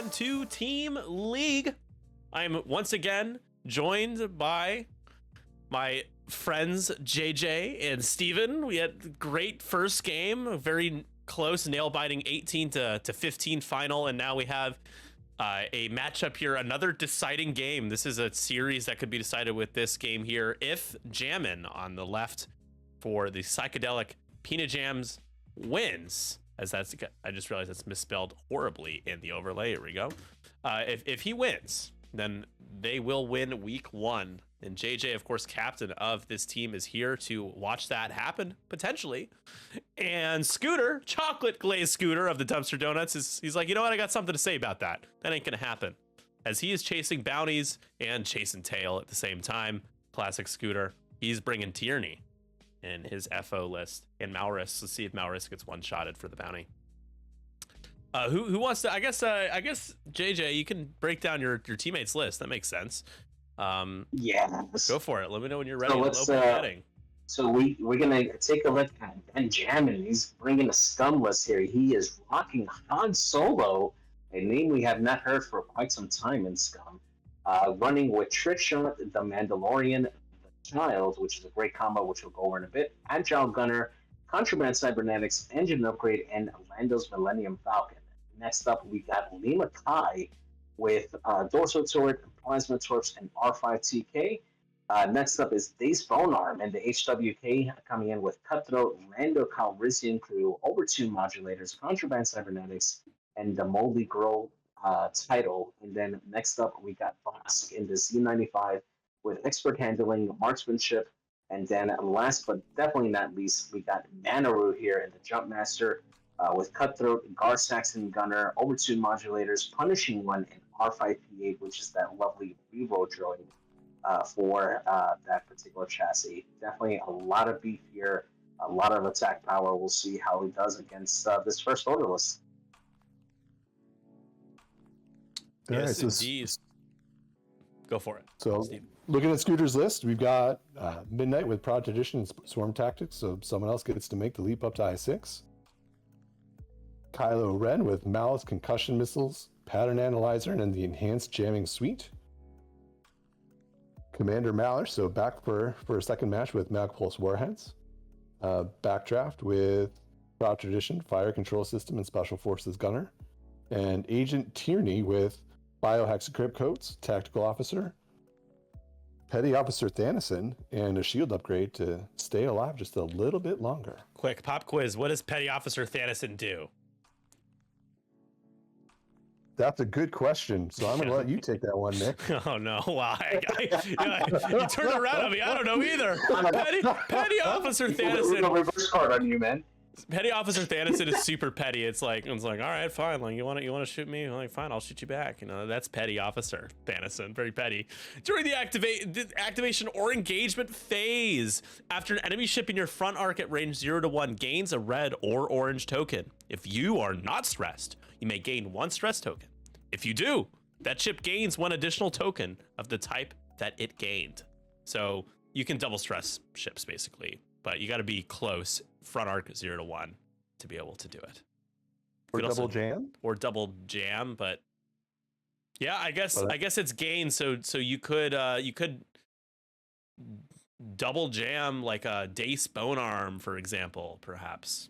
everyone to Team League. I'm once again joined by my friends JJ and Steven. We had a great first game, a very close, nail-biting 18 to 15 final, and now we have a matchup here, another deciding game. This is a series that could be decided with this game here. If JAMMIN on the left for the Psychedelic Pina Jams wins, as that's, I just realized that's misspelled horribly in the overlay. Here we go. If he wins, then they will win week one. And JJ, of course, captain of this team, is here to watch that happen, potentially. And Scooter, chocolate glazed Scooter of the Dumpster Donuts, he's like, you know what? I got something to say about that. That ain't going to happen. As he is chasing bounties and chasing tail at the same time. Classic Scooter. He's bringing Tierney in his FO list. And Malrus, let's see if Malrus gets one-shotted for the bounty. Who wants to, I guess JJ, you can break down your teammates list. That makes sense. Yeah, go for it. Let me know when you're ready. So let's, so we're gonna take a look at JAMMIN. He's bringing a scum list here. He is rocking Han Solo, a name we have not heard for quite some time in Scum. Running with Trick Shot, the Mandalorian, the Child, which is a great combo, which we'll go over in a bit. Agile Gunner, Contraband Cybernetics, Engine Upgrade, and Lando's Millennium Falcon. Next up, we got Lima Kai with Dorsal Turret, Plasma Torps, and R5TK. Next up is Dace Bonearm and the HWK coming in with Cutthroat, Lando Calrissian Crew, Over 2 Modulators, Contraband Cybernetics, and the Moldy Grow title. And then next up, we got Bosk in the Z95 with Expert Handling, Marksmanship, and then last but definitely not least, we got Manaru here in the Jump Master with Cutthroat, Gar Saxon Gunner, Over 2 Modulators, Punishing One, and R5P8, which is that lovely reroll droid for that particular chassis. Definitely a lot of beef here, a lot of attack power. We'll see how he does against this first order list. Yes, indeed. Go for it. So, Steve. Looking at Scooter's list, we've got Midnight with Prod Tradition and Swarm Tactics, so someone else gets to make the leap up to I6. Kylo Ren with Malice Concussion Missiles, Pattern Analyzer, and the Enhanced Jamming Suite. Commander Mallard, so back for a second match with Magpulse Warheads. Backdraft with Prod Tradition, Fire Control System, and Special Forces Gunner. And Agent Tierney with Biohexacrypt Coats, Tactical Officer. Petty Officer Thanison, and a shield upgrade to stay alive just a little bit longer. Quick pop quiz. What does Petty Officer Thanison do? That's a good question. So I'm going to let you take that one, Nick. Oh, no. Wow. You turned around on me. I don't know either. Petty Officer Thanison. Reverse card on you, man. Petty Officer Thanison is super petty. It's like, all right, fine. Like, you want to shoot me? I'm like, fine, I'll shoot you back. You know, that's Petty Officer Thanison. Very petty. During the activation or engagement phase, after an enemy ship in your front arc at range 0 to 1 gains a red or orange token. If you are not stressed, you may gain 1 stress token. If you do, that ship gains 1 additional token of the type that it gained. So you can double stress ships basically, but you got to be close, front arc 0 to 1 to be able to do it. Or double jam? Or double jam, but yeah, I guess it's gain. So you could double jam like a Dace Bonearm, for example, perhaps.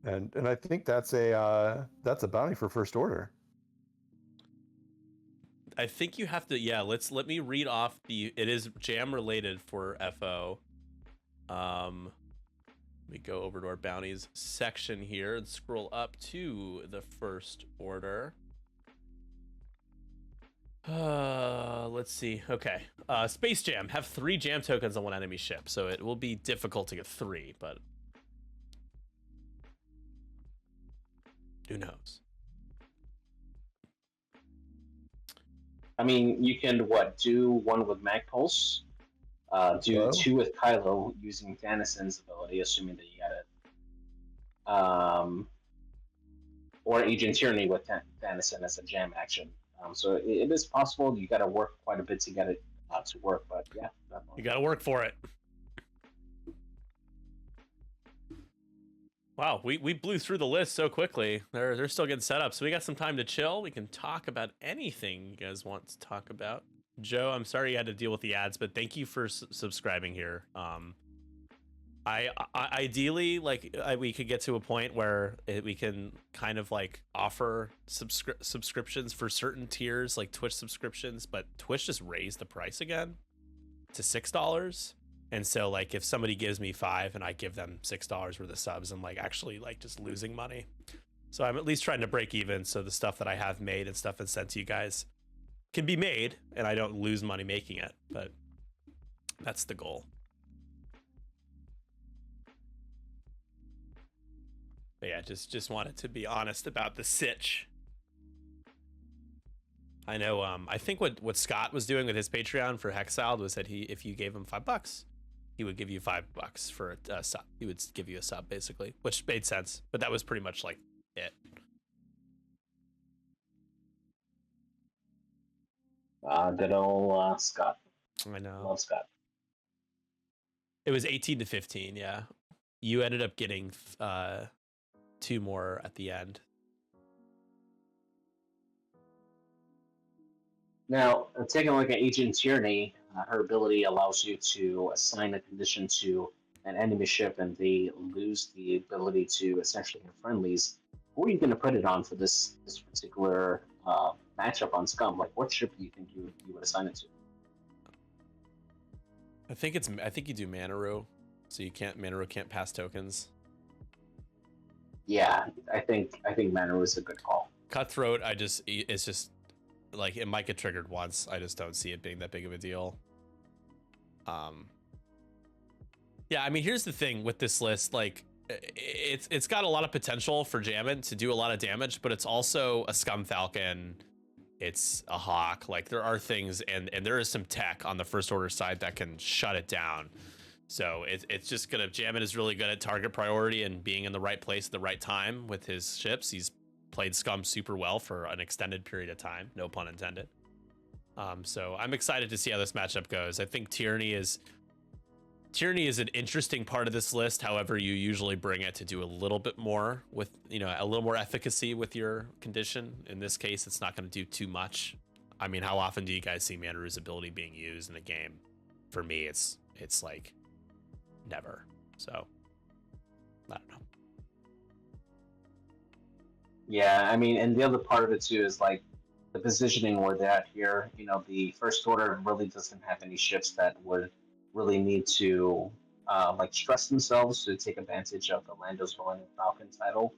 And I think that's a bounty for first order. I think you have to, yeah, let me read off it is jam related for FO. Let me go over to our bounties section here and scroll up to the first order. Let's see. Okay. Space Jam. Have 3 jam tokens on 1 enemy ship, so it will be difficult to get 3, but who knows? I mean, you can, do 1 with Magpulse, do 2 with Kylo using Thanison's ability, assuming that you got it. Or Agent Tierney with Thanison as a jam action. So it is possible. You got to work quite a bit to get it to work, but yeah. Definitely. You got to work for it. Wow, we blew through the list so quickly. They're still getting set up, so we got some time to chill. We can talk about anything you guys want to talk about. Joe, I'm sorry you had to deal with the ads, but thank you for subscribing here. I ideally we could get to a point where we can kind of like offer subscriptions for certain tiers, like Twitch subscriptions, but Twitch just raised the price again to $6. And so like if somebody gives me $5 and I give them $6 worth of subs, I'm like actually like just losing money. So I'm at least trying to break even, so the stuff that I have made and stuff that's sent to you guys can be made and I don't lose money making it. But that's the goal. But yeah, just wanted to be honest about the sitch. I know. I think what Scott was doing with his Patreon for Hexiled was that if you gave him $5, he would give you $5 for a sub. He would give you a sub basically, which made sense. But that was pretty much like it. Good old Scott. I know. Love Scott. It was 18 to 15. Yeah, you ended up getting 2 more at the end. Now, taking a look at Agent Tyranny, her ability allows you to assign a condition to an enemy ship, and they lose the ability to essentially have friendlies. Who are you going to put it on for this particular matchup on Scum? Like, what ship do you think you would assign it to? I think you do Manaru, so Manaru can't pass tokens. Yeah, I think Manaru is a good call. Cutthroat, it's just like it might get triggered once. I just don't see it being that big of a deal. Yeah, I mean, here's the thing with this list, like it's got a lot of potential for Jammin to do a lot of damage, but it's also a Scum Falcon. It's a Hawk. Like there are things, and there is some tech on the first order side that can shut it down. So it's just gonna, Jammin is really good at target priority and being in the right place at the right time with his ships. He's played Scum super well for an extended period of time, no pun intended. So I'm excited to see how this matchup goes. I think Tyranny is an interesting part of this list. However, you usually bring it to do a little bit more with, a little more efficacy with your condition. In this case, it's not going to do too much. I mean, how often do you guys see Manaru's ability being used in a game? For me, it's like never. So I don't know. Yeah, I mean, and the other part of it too is like the positioning where they're at here. The first order really doesn't have any ships that would really need to stress themselves to take advantage of the Lando's Rolling Falcon title.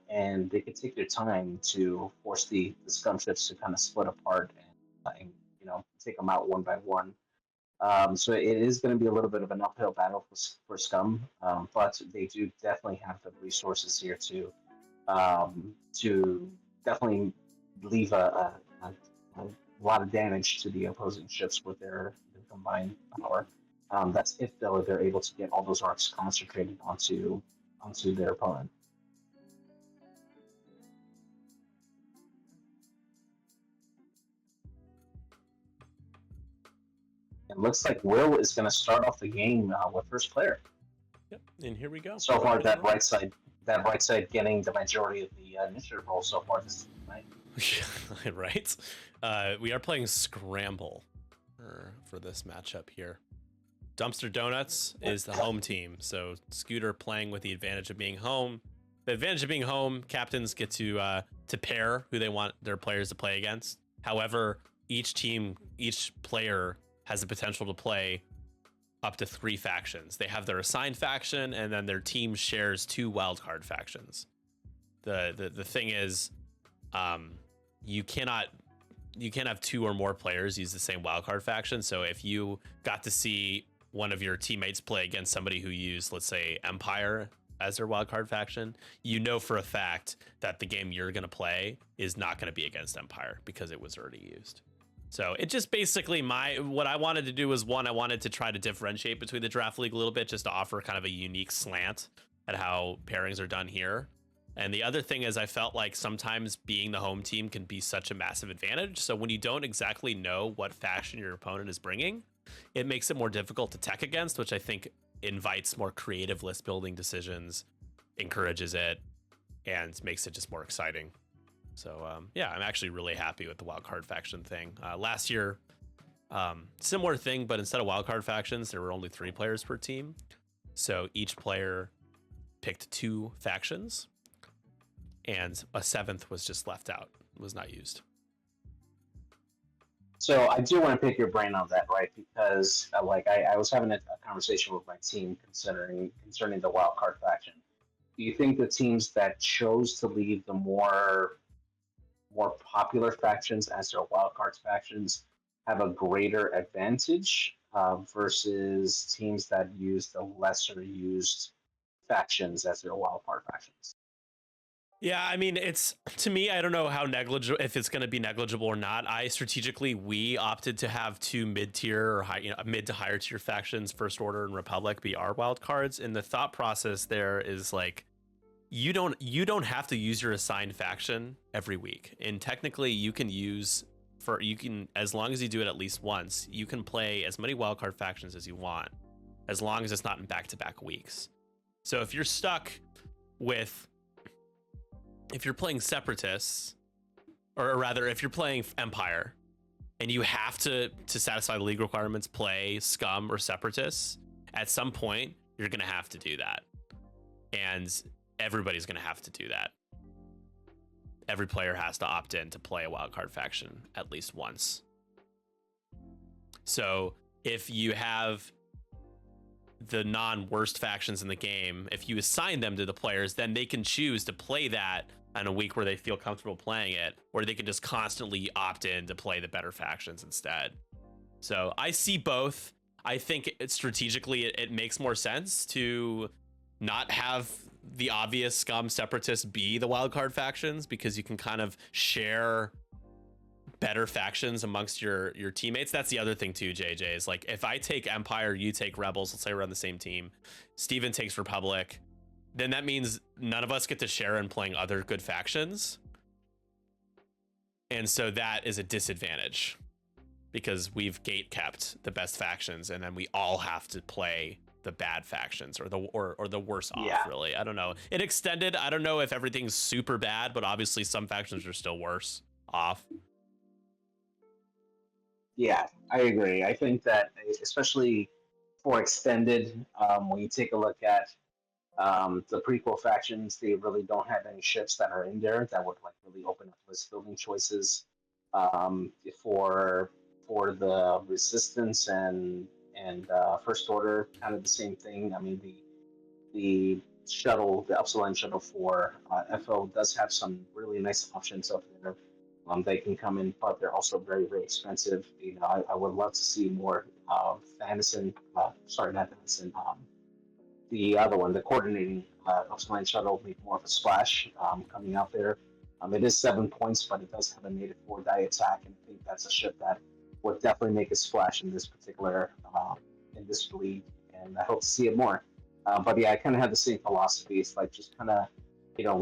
And they could take their time to force the Scum ships to kind of split apart and take them out one by one. So it is going to be a little bit of an uphill battle for Scum, but they do definitely have the resources here to definitely leave a lot of damage to the opposing ships with their combined power. That's if though they're able to get all those arcs concentrated onto their opponent. It looks like Will is going to start off the game with first player. Yep, and here we go. So far, that right side getting the majority of the initiative roll so far this night. Right. We are playing Scramble for this matchup here. Dumpster Donuts is the home team, so Scooter playing with the advantage of being home. The advantage of being home, captains get to pair who they want their players to play against. However, each player has the potential to play up to 3 factions. They have their assigned faction, and then their team shares 2 wildcard factions. The thing is, you cannot have 2 or more players use the same wildcard faction. So if you got to see one of your teammates play against somebody who used, let's say, Empire as their wildcard faction, for a fact that the game you're going to play is not going to be against Empire because it was already used. So it just basically what I wanted to do was, one, I wanted to try to differentiate between the draft league a little bit, just to offer kind of a unique slant at how pairings are done here. And the other thing is, I felt like sometimes being the home team can be such a massive advantage. So when you don't exactly know what faction your opponent is bringing, it makes it more difficult to tech against, which I think invites more creative list building decisions encourages it and makes it just more exciting. So yeah, I'm actually really happy with the wildcard faction thing. Last year, similar thing, but instead of wildcard factions, there were only 3 players per team. So each player picked 2 factions, and a 7th was just left out, was not used. So I do want to pick your brain on that, right? Because like I was having a conversation with my team concerning the wild card faction. Do you think the teams that chose to leave the more popular factions as their wild card factions have a greater advantage versus teams that use the lesser used factions as their wild card factions? Yeah, I mean, it's, to me, I don't know how negligible, if it's going to be negligible or not. We opted to have 2 mid-tier or high, mid to higher tier factions, First Order and Republic, be our wild cards. And the thought process there is like, you don't have to use your assigned faction every week. And technically you can as long as you do it at least once, you can play as many wildcard factions as you want, as long as it's not in back-to-back weeks. So if you're stuck with, if you're playing Separatists, or rather if you're playing Empire, and you have to satisfy the league requirements, play Scum or Separatists, at some point you're gonna have to do that. And everybody's gonna have to do that. Every player has to opt in to play a wildcard faction at least once. So if you have the non-worst factions in the game, if you assign them to the players, then they can choose to play that on a week where they feel comfortable playing it, or they can just constantly opt in to play the better factions instead. So I see both. I think strategically it makes more sense to not have the obvious Scum Separatists be the wildcard factions, because you can kind of share better factions amongst your teammates. That's the other thing too, JJ, is like, if I take Empire, you take Rebels, let's say we're on the same team, Steven takes Republic, then that means none of us get to share in playing other good factions. And so that is a disadvantage, because we've gate kept the best factions, and then we all have to play the bad factions, or the worse off. Yeah. Really, I don't know. In Extended, I don't know if everything's super bad, but obviously some factions are still worse off. Yeah, I agree. I think that especially for Extended, when you take a look at the prequel factions, they really don't have any ships that are in there that would like really open up list building choices for the Resistance and First Order. Kind of the same thing. I mean, the shuttle, the Upsilon shuttle for FO does have some really nice options up there. They can come in, but they're also very, very expensive. I would love to see more Fanison, sorry, not Fanison, the other one, the coordinating Upsilon shuttle, make more of a splash coming out there. It is 7 points, but it does have a native 4-die attack, and I think that's a ship that would definitely make a splash in this particular in this league, and I hope to see it more. But yeah, I kind of have the same philosophy. It's like just kind of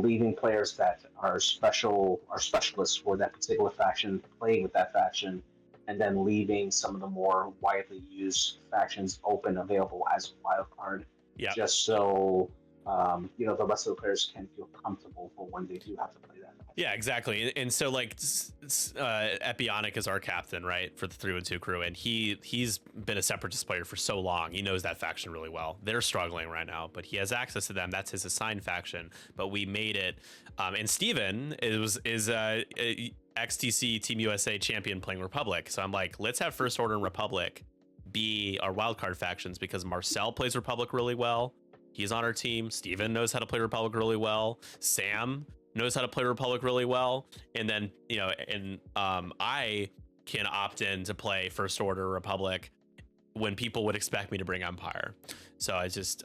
leaving players that are specialists for that particular faction, playing with that faction, and then leaving some of the more widely used factions open, available as a wild card. Yeah. Just so the rest of the players can feel comfortable for when they do have to play that. Yeah, exactly. And so like Epionic is our captain, right, for the 312 crew, and he's been a Separatist player for so long. He knows that faction really well. They're struggling right now, but he has access to them. That's his assigned faction. But we made it. And Steven is XTC Team USA champion playing Republic. So I'm like, let's have First Order and Republic be our wildcard factions, because Marcel plays Republic really well. He's on our team. Steven knows how to play Republic really well. Sam knows how to play Republic really well. And then, I can opt in to play First Order Republic when people would expect me to bring Empire. So I just,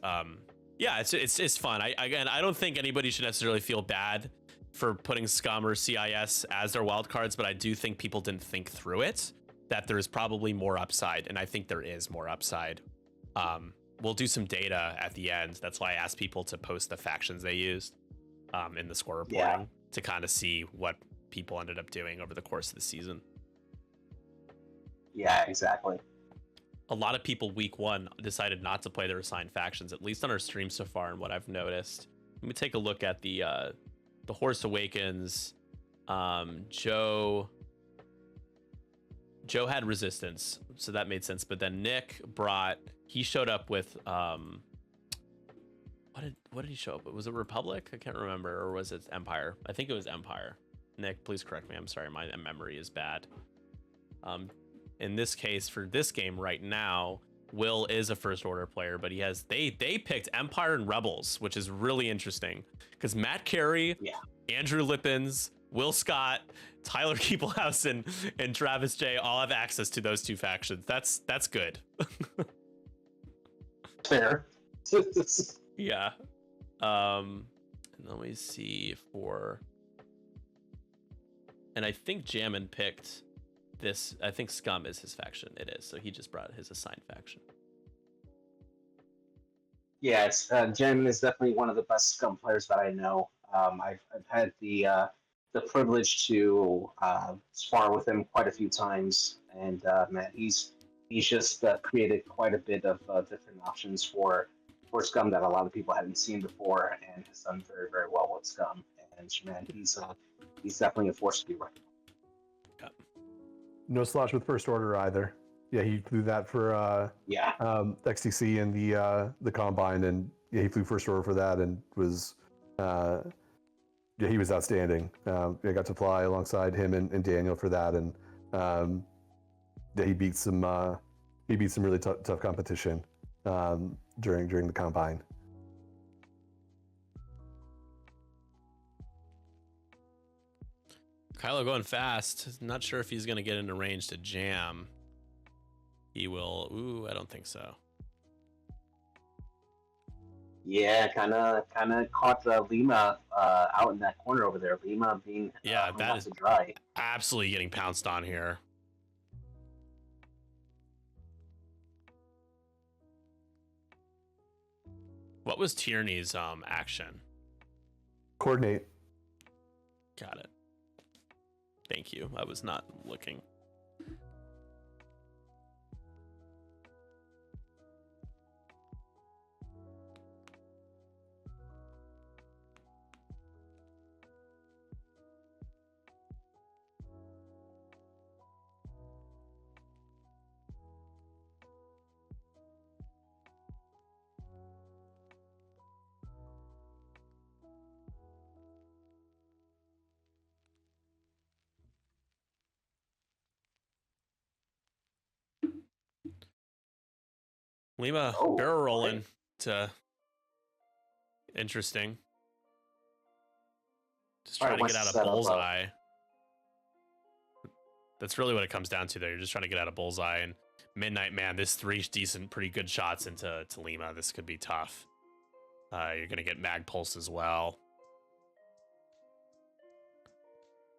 it's fun. I don't think anybody should necessarily feel bad for putting Scum or CIS as their wildcards, but I do think people didn't think through it, that there's probably more upside. And I think there is more upside. We'll do some data at the end. That's why I asked people to post the factions they used in the score reporting to kind of see what people ended up doing over the course of the season. Yeah, exactly. A lot of people week one decided not to play their assigned factions, at least on our stream so far, and what I've noticed. Let me take a look at the Horse Awakens. Joe had resistance, so that made sense. But then Nick he showed up with what did he show up with? Was it Republic? I can't remember, or was it Empire? I think it was Empire. Nick, please correct me. I'm sorry, my memory is bad. In this case, for this game right now, Will is a First Order player, but they picked Empire and Rebels, which is really interesting because Matt Carey, Andrew Lippens, Will Scott, Tyler Keeplehouse, and Travis J all have access to those two factions. That's good. Fair. Yeah. And let me see and I think Jammin picked this. I think Scum is his faction. It is. So he just brought his assigned faction. Yeah, Jamm is definitely one of the best Scum players that I know. I've had the privilege to spar with him quite a few times, and man, he's just created quite a bit of different options for Scum that a lot of people hadn't seen before, and has done very, very well with Scum. And man, he's definitely a force to be reckoned with. No slosh with First Order either. Yeah, he flew that for XTC and the Combine, and he flew First Order for that, and was he was outstanding. I got to fly alongside him and Daniel for that, and he beat some really tough competition during the Combine. Kylo going fast. Not sure if he's going to get into range to jam. He will. Ooh, I don't think so. Yeah, kind of caught Lima out in that corner over there. Lima being that is dry. Absolutely getting pounced on here. What was Tierney's action? Coordinate. Got it. Thank you. I was not looking. Lima barrel rolling to interesting. Just trying to get out of bullseye. That's really what it comes down to there. You're just trying to get out of bullseye, and Midnight Man, this 3 decent, pretty good shots into Lima. This could be tough. You're gonna get mag pulse as well.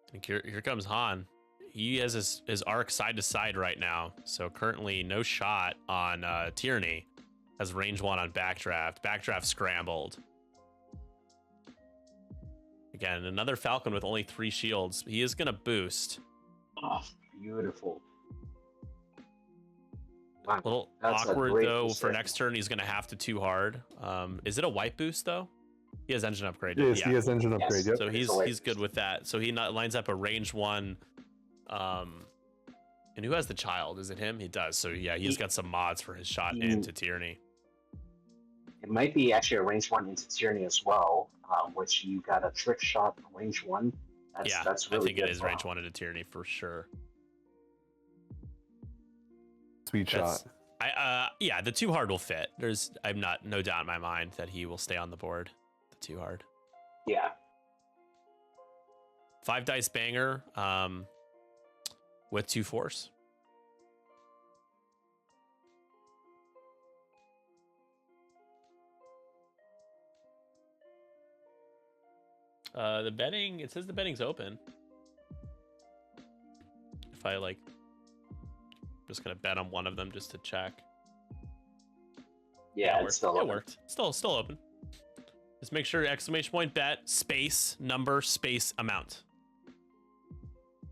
I think here comes Han. He has his arc side to side right now. So currently no shot on Tierney. Has range 1 on Backdraft. Backdraft scrambled. Again, another Falcon with only 3 shields. He is going to boost. Oh, beautiful. A little awkward, though, for next turn. He's going to have to 2 hard. Is it a white boost, though? He has engine upgrade. Yes, he has engine upgrade, yep. So he's good with that. So he lines up a range 1. And who has the child? Is it him? He does. So yeah, he's got some mods for his shot into Tierney. It might be actually a range 1 into Tierney as well, which you got a trick shot range 1. That's really I think it is range 1 into Tierney for sure. Sweet shot. Yeah, the 2 hard will fit. I'm no doubt in my mind that he will stay on the board. The 2 hard. Yeah. 5 dice banger. With 2 force. The betting, it says the betting's open. If I just gonna bet on one of them just to check. Yeah, it's still open. It worked. Still open. Just make sure exclamation point bet space number space amount.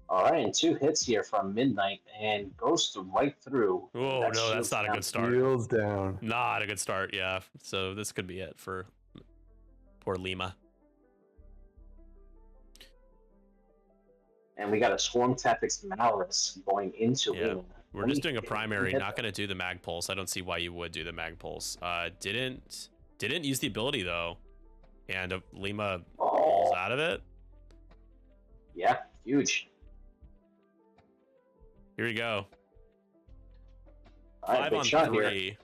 All right, and 2 hits here from Midnight and goes right through. Oh, no, that's not a good start. Shields down. Not a good start, yeah. So this could be it for Poor Lima. And we got a Swarm Tactics Malice going into Yeah, Lima. we're just doing a primary, not going to do the Mag Pulse. I don't see why you would do the Mag Pulse. Didn't use the ability, though. And Lima pulls out of it. Yeah, huge. Here we go. All right, 5 big on shot 3. here.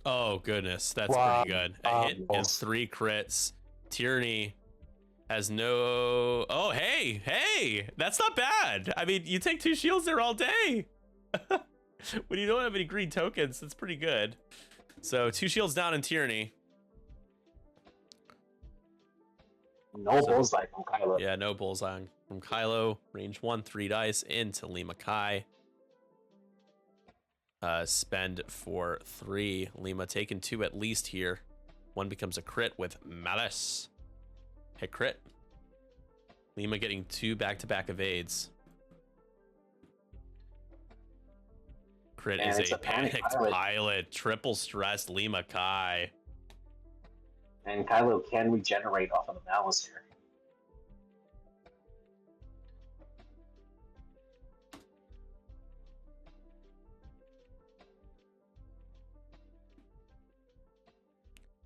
Oh, goodness. That's Wow. pretty good. A hit and 3 crits. Tyranny has no... Oh, hey! That's not bad. I mean, you take 2 shields there all day. When you don't have any green tokens, that's pretty good. So 2 shields down in Tyranny. No bullseye from Kylo. Yeah, no bullseye from Kylo. Range 1, 3 dice into Lima Kai. Spend for 3. Lima taking 2 at least here. 1 becomes a crit with Malice. Hit crit. Lima getting 2 back-to-back evades. Crit And is it's a a panicked pilot. Triple stressed Lima Kai. And Kylo can regenerate off of the Malice here.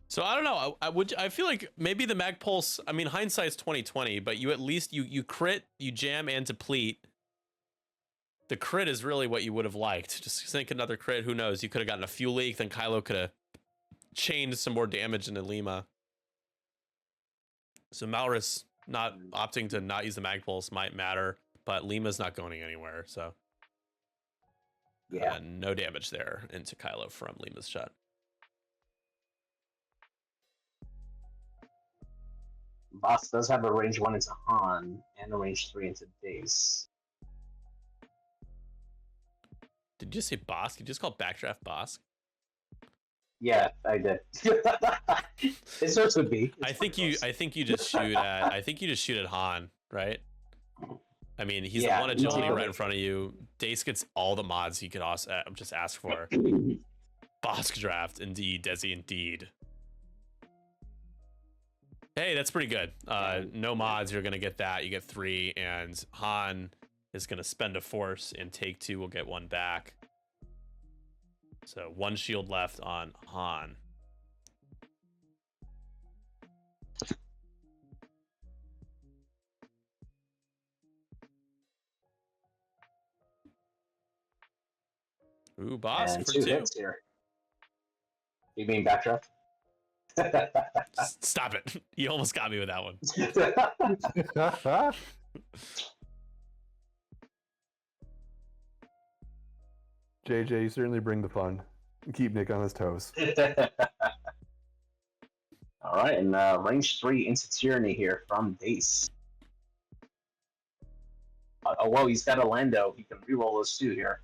So I don't know. I feel like maybe the Mag Pulse. I mean, hindsight's 2020, but you at least you crit, you jam and deplete. The crit is really what you would have liked. Just sink another crit. Who knows? You could have gotten a fuel leak. Then Kylo could have chained some more damage into Lima. So Malrus not opting to not use the Mag Pulse might matter, but Lima's not going anywhere. So Yeah. no damage there into Kylo from Lima's shot. Boss does have a range 1 into Han and a range 3 into Dace. Did you say Bosk? Did you just call Backdraft Bosk? Yeah, I did. It starts with B. I think you just shoot at Han, right? I mean, he's the one agility right in front of you. Dace gets all the mods he could also just ask for. Bosk draft, indeed, Desi, indeed. Hey, that's pretty good. No mods, you're gonna get that. You get 3, and Han is gonna spend a force and take 2. We'll get 1 back. So 1 shield left on Han. Ooh, boss And for 2 2. hits here. You mean backdraft? Stop it. You almost got me with that one. JJ, you certainly bring the fun. Keep Nick on his toes. All right, and range 3 into Tyranny here from Dace. Oh, well, he's got a Lando. He can reroll those 2 here.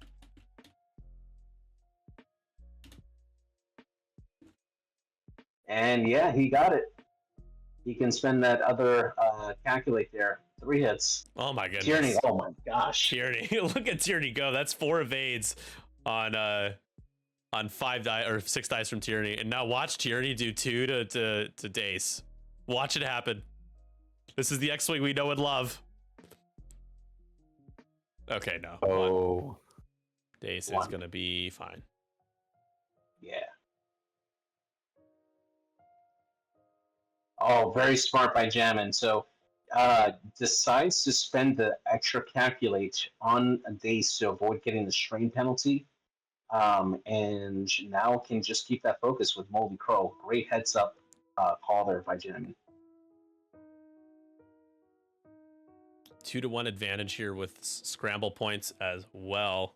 And yeah, he got it. He can spend that other calculate there. 3 hits. Oh my goodness. Tyranny, oh my gosh. Tyranny. Look at Tyranny go. That's 4 evades on 5 die or 6 dice from Tyranny. And now watch Tyranny do 2 to Dace. Watch it happen. This is the X-Wing we know and love. Okay, no. Oh. 1. Dace is 1. gonna be fine. Yeah. Oh, very smart by Jammin. So decides to spend the extra calculate on a Dace to avoid getting the strain penalty. And now can just keep that focus with Moldy Crow. Great heads up call there by Jammin. 2-to-1 advantage here with scramble points as well.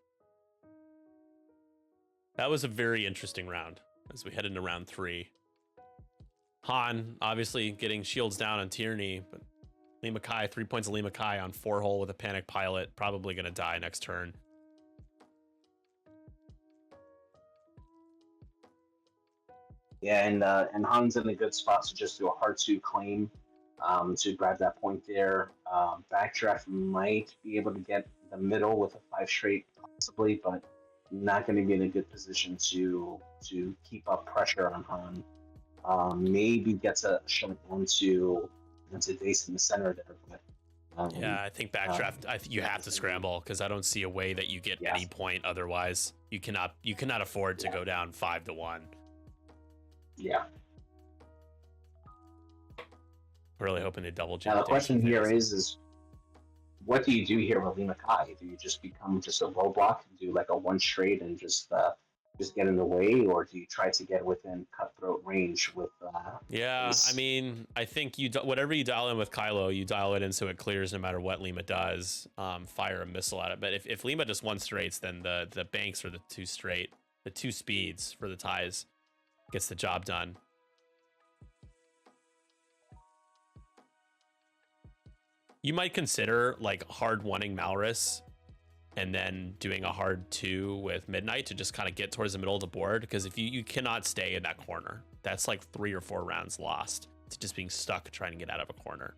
That was a very interesting round as we head into round 3. Han obviously getting shields down on Tyranny, but Lima Kai, 3 points of Lima Kai on 4-hole with a panic pilot, probably gonna die next turn. Yeah, and Han's in a good spot to just do a hard to claim to grab that point there. Backdraft might be able to get the middle with a 5 straight possibly, but not going to be in a good position to keep up pressure on Han. Maybe gets a shot onto Dace in the center there, but Yeah, I think backdraft. You have to scramble because I don't see a way that you get yes. any point otherwise. You cannot afford to go down 5-1. Yeah. Really hoping they double jump. Now the question here is what do you do here with Lima Kai? Do you just become just a roadblock, do like a one straight and just get in the way, or do you try to get within cutthroat range with? Yeah, Ace? I mean, I think whatever you dial in with Kylo, you dial it in so it clears no matter what Lima does. Fire a missile at it, but if Lima just one straights, then the banks are the two speeds for the ties gets the job done. You might consider like hard wanting Malrus and then doing a hard 2 with Midnight to just kind of get towards the middle of the board, because if you cannot stay in that corner, that's like 3 or 4 rounds lost to just being stuck trying to get out of a corner.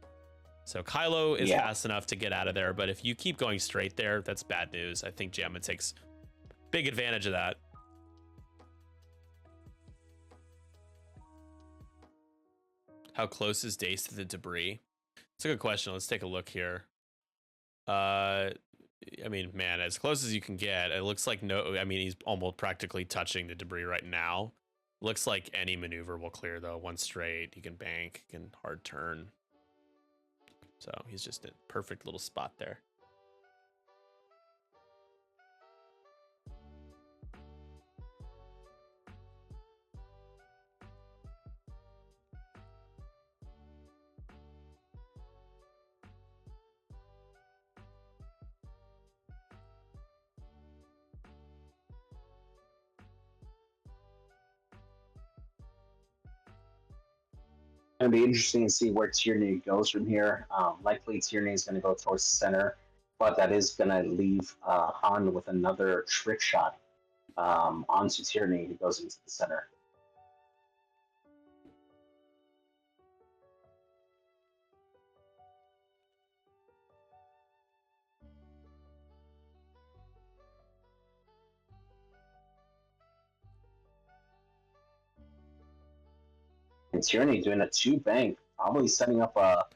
So Kylo is fast enough to get out of there, but if you keep going straight there, that's bad news. I think JAMMIN takes big advantage of that. How close is Dace to the debris? It's a good question. Let's take a look here. I mean, man, as close as you can get. It looks like he's almost practically touching the debris right now. Looks like any maneuver will clear though. One straight, he can bank, he can hard turn. So he's just in a perfect little spot there. Going to be interesting to see where Tierney goes from here. Likely Tierney is going to go towards the center, but that is going to leave Han with another trick shot onto Tierney, who goes into the center. And Tierney doing a 2 bank, probably setting up a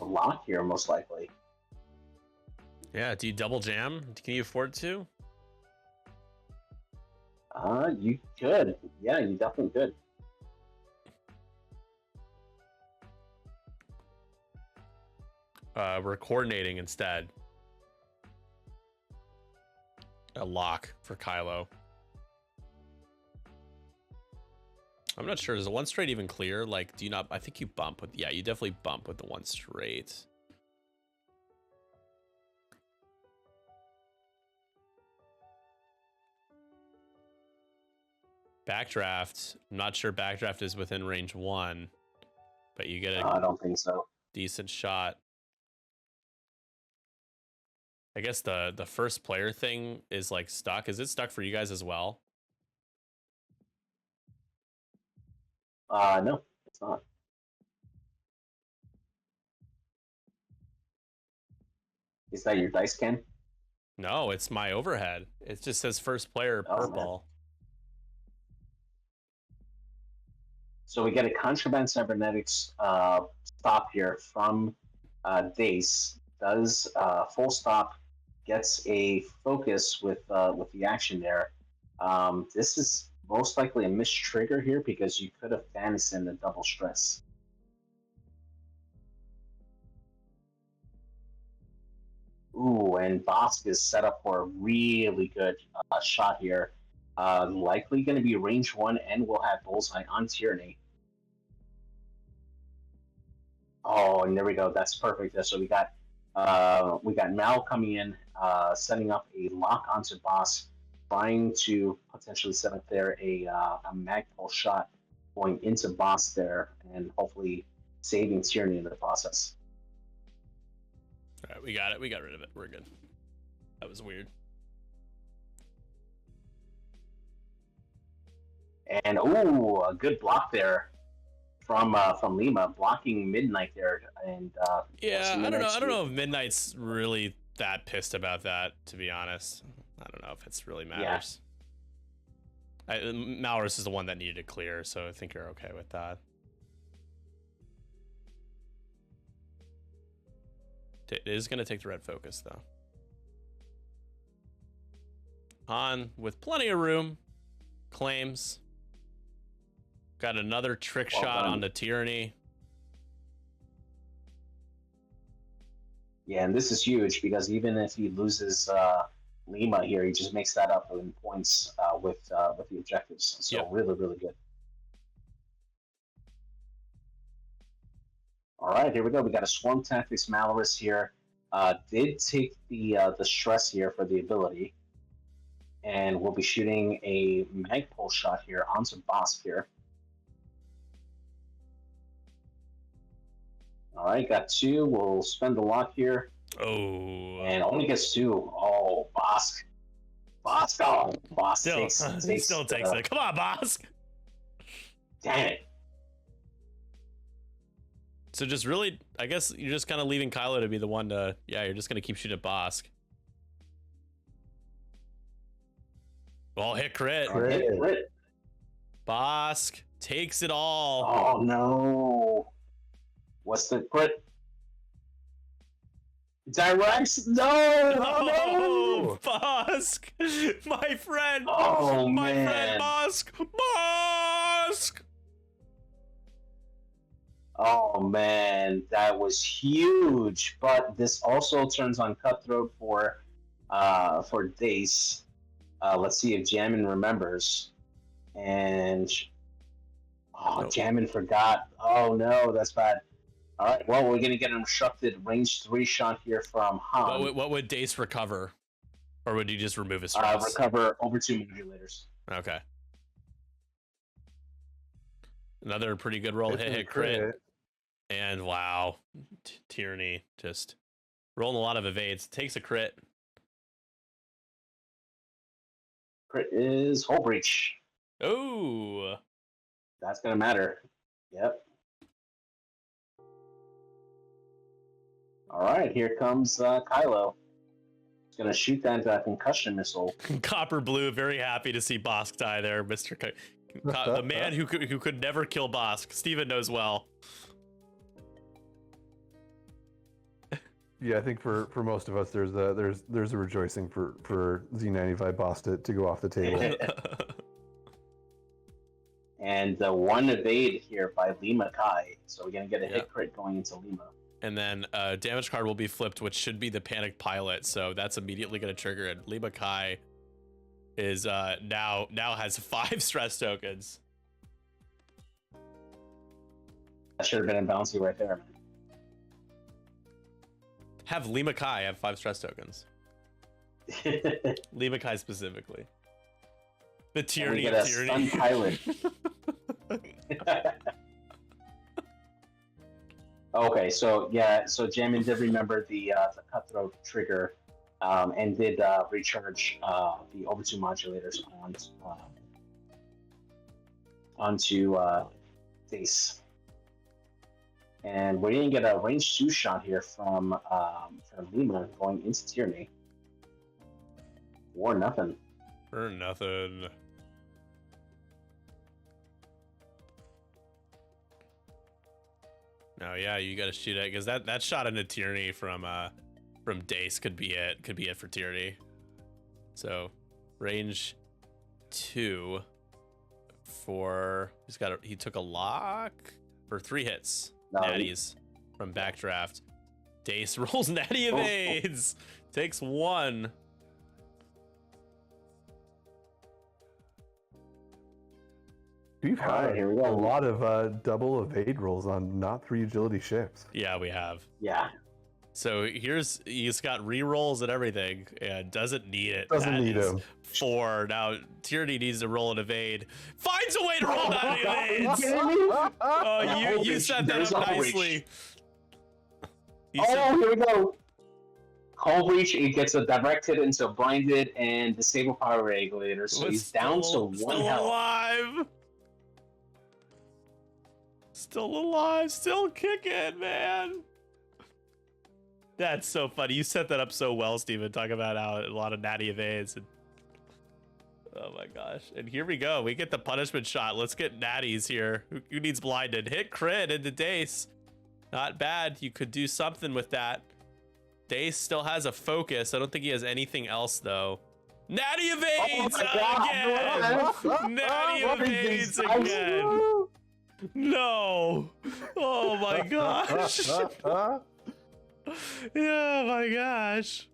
block here, most likely. Yeah, do you double jam? Can you afford to? You could. Yeah, you definitely could. We're coordinating instead. A lock for Kylo. I'm not sure. Is the one straight even clear? Like, do you not? I think you bump with. Yeah, you definitely bump with the one straight. Backdraft. I'm not sure backdraft is within range 1, but you get a I don't think so. decent shot. I guess the first player thing is like stuck. Is it stuck for you guys as well? No, it's not. Is that your dice can? No, it's my overhead. It just says first player purple. So we get a contraband cybernetics stop here from Dace. Does full stop, gets a focus with the action there. This is most likely a missed trigger here because you could have fantasy in the double stress. Ooh, and Bosk is set up for a really good shot here. Likely going to be range 1, and we'll have bullseye on Tierney. Oh, and there we go. That's perfect. So we got Mal coming in, setting up a lock onto Bosk, trying to potentially set up there a magpul shot going into Bosk there, and hopefully saving Tierney in the process. All right, we got it. We got rid of it. We're good. That was weird. And ooh, a good block there from Lima, blocking Midnight there. And yeah, I don't know if Midnight's really that pissed about that, to be honest. I don't know if it's really matters. Malrus is the one that needed to clear, so I think you're okay with that. It is going to take the red focus, though. Han, with plenty of room, claims. Got another trick shot on the Tyranny. Yeah, and this is huge because even if he loses Lima here, he just makes that up in points with the objectives. So really, really good. All right, here we go. We got a Swarm Tactics Malorus here. Did take the stress here for the ability. And we'll be shooting a Magpul shot here onto Bosk here. All right, got 2. We'll spend the lock here. Oh. And only gets 2. Oh, Bosk. Bosk. Oh, Bosk still takes it. Come on, Bosk. Damn it. So just really, I guess you're just kind of leaving Kylo to be the one to, you're just going to keep shooting at Bosk. Well, hit crit. Hit crit. Bosk takes it all. Oh, no. What's the crit? Directs? No! Oh, no! Bosk! My friend! Oh, my man. friend Bosk! Bosk! Oh, man. That was huge. But this also turns on Cutthroat for Dace. Let's see if Jammin remembers. And Jammin forgot. Oh no, that's bad. All right, well, we're gonna get an obstructed range 3 shot here from Han. What would Dace recover, or would he just remove his stress? Recover over 2 modulators. Okay. Another pretty good roll. Hit crit. And wow, Tyranny just rolling a lot of evades. Takes a crit. Crit is Hull Breach. Oh, that's gonna matter. Yep. All right, here comes Kylo. He's gonna shoot that concussion missile. Copper Blue, very happy to see Bosk die there, Mr. The man who could never kill Bosk. Steven knows well. Yeah, I think for most of us, there's a rejoicing for Z95 boss to go off the table. And the 1 evade here by Lima Kai, so we're gonna get a hit crit going into Lima. And then damage card will be flipped, which should be the Panic Pilot, so that's immediately going to trigger it. Lima Kai is now has 5 stress tokens. That should have been a bouncy right there, man. Have Lima Kai have 5 stress tokens. Lima Kai specifically. The Tyranny of Tyranny. Stun pilot. Okay, so Jammin did remember the Cutthroat trigger, and did recharge the over 2 modulators onto Dace. And we're gonna get a range 2 shot here from Lima going into Tyranny. For nothing. For nothing. No, yeah, you gotta shoot it because that shot into Tyranny from Dace could be it. Could be it for Tyranny. So range 2 for he took a lock for 3 hits. Natties from Backdraft. Dace rolls natty evades. Takes 1. We've had here we go. a lot of double evade rolls on not 3 agility ships. Yeah, we have. Yeah. So he's got re-rolls and everything, and doesn't need it. Doesn't need him. 4. Now Tyranny needs to roll an evade. Finds a way to roll natty evades. Oh, you set that up nicely. Here we go. Hull Breach, it gets a directed into blinded and disable power regulator, so he's down to 1 still health. Alive. Still alive, still kicking, man. That's so funny. You set that up so well, Steven. Talk about how a lot of natty evades. And... Oh my gosh. And here we go. We get the punishment shot. Let's get natties here. Who needs blinded? Hit crit into Dace. Not bad. You could do something with that. Dace still has a focus. I don't think he has anything else though. Natty evades again! Natty evades again! No! Oh my gosh! Yeah, my gosh.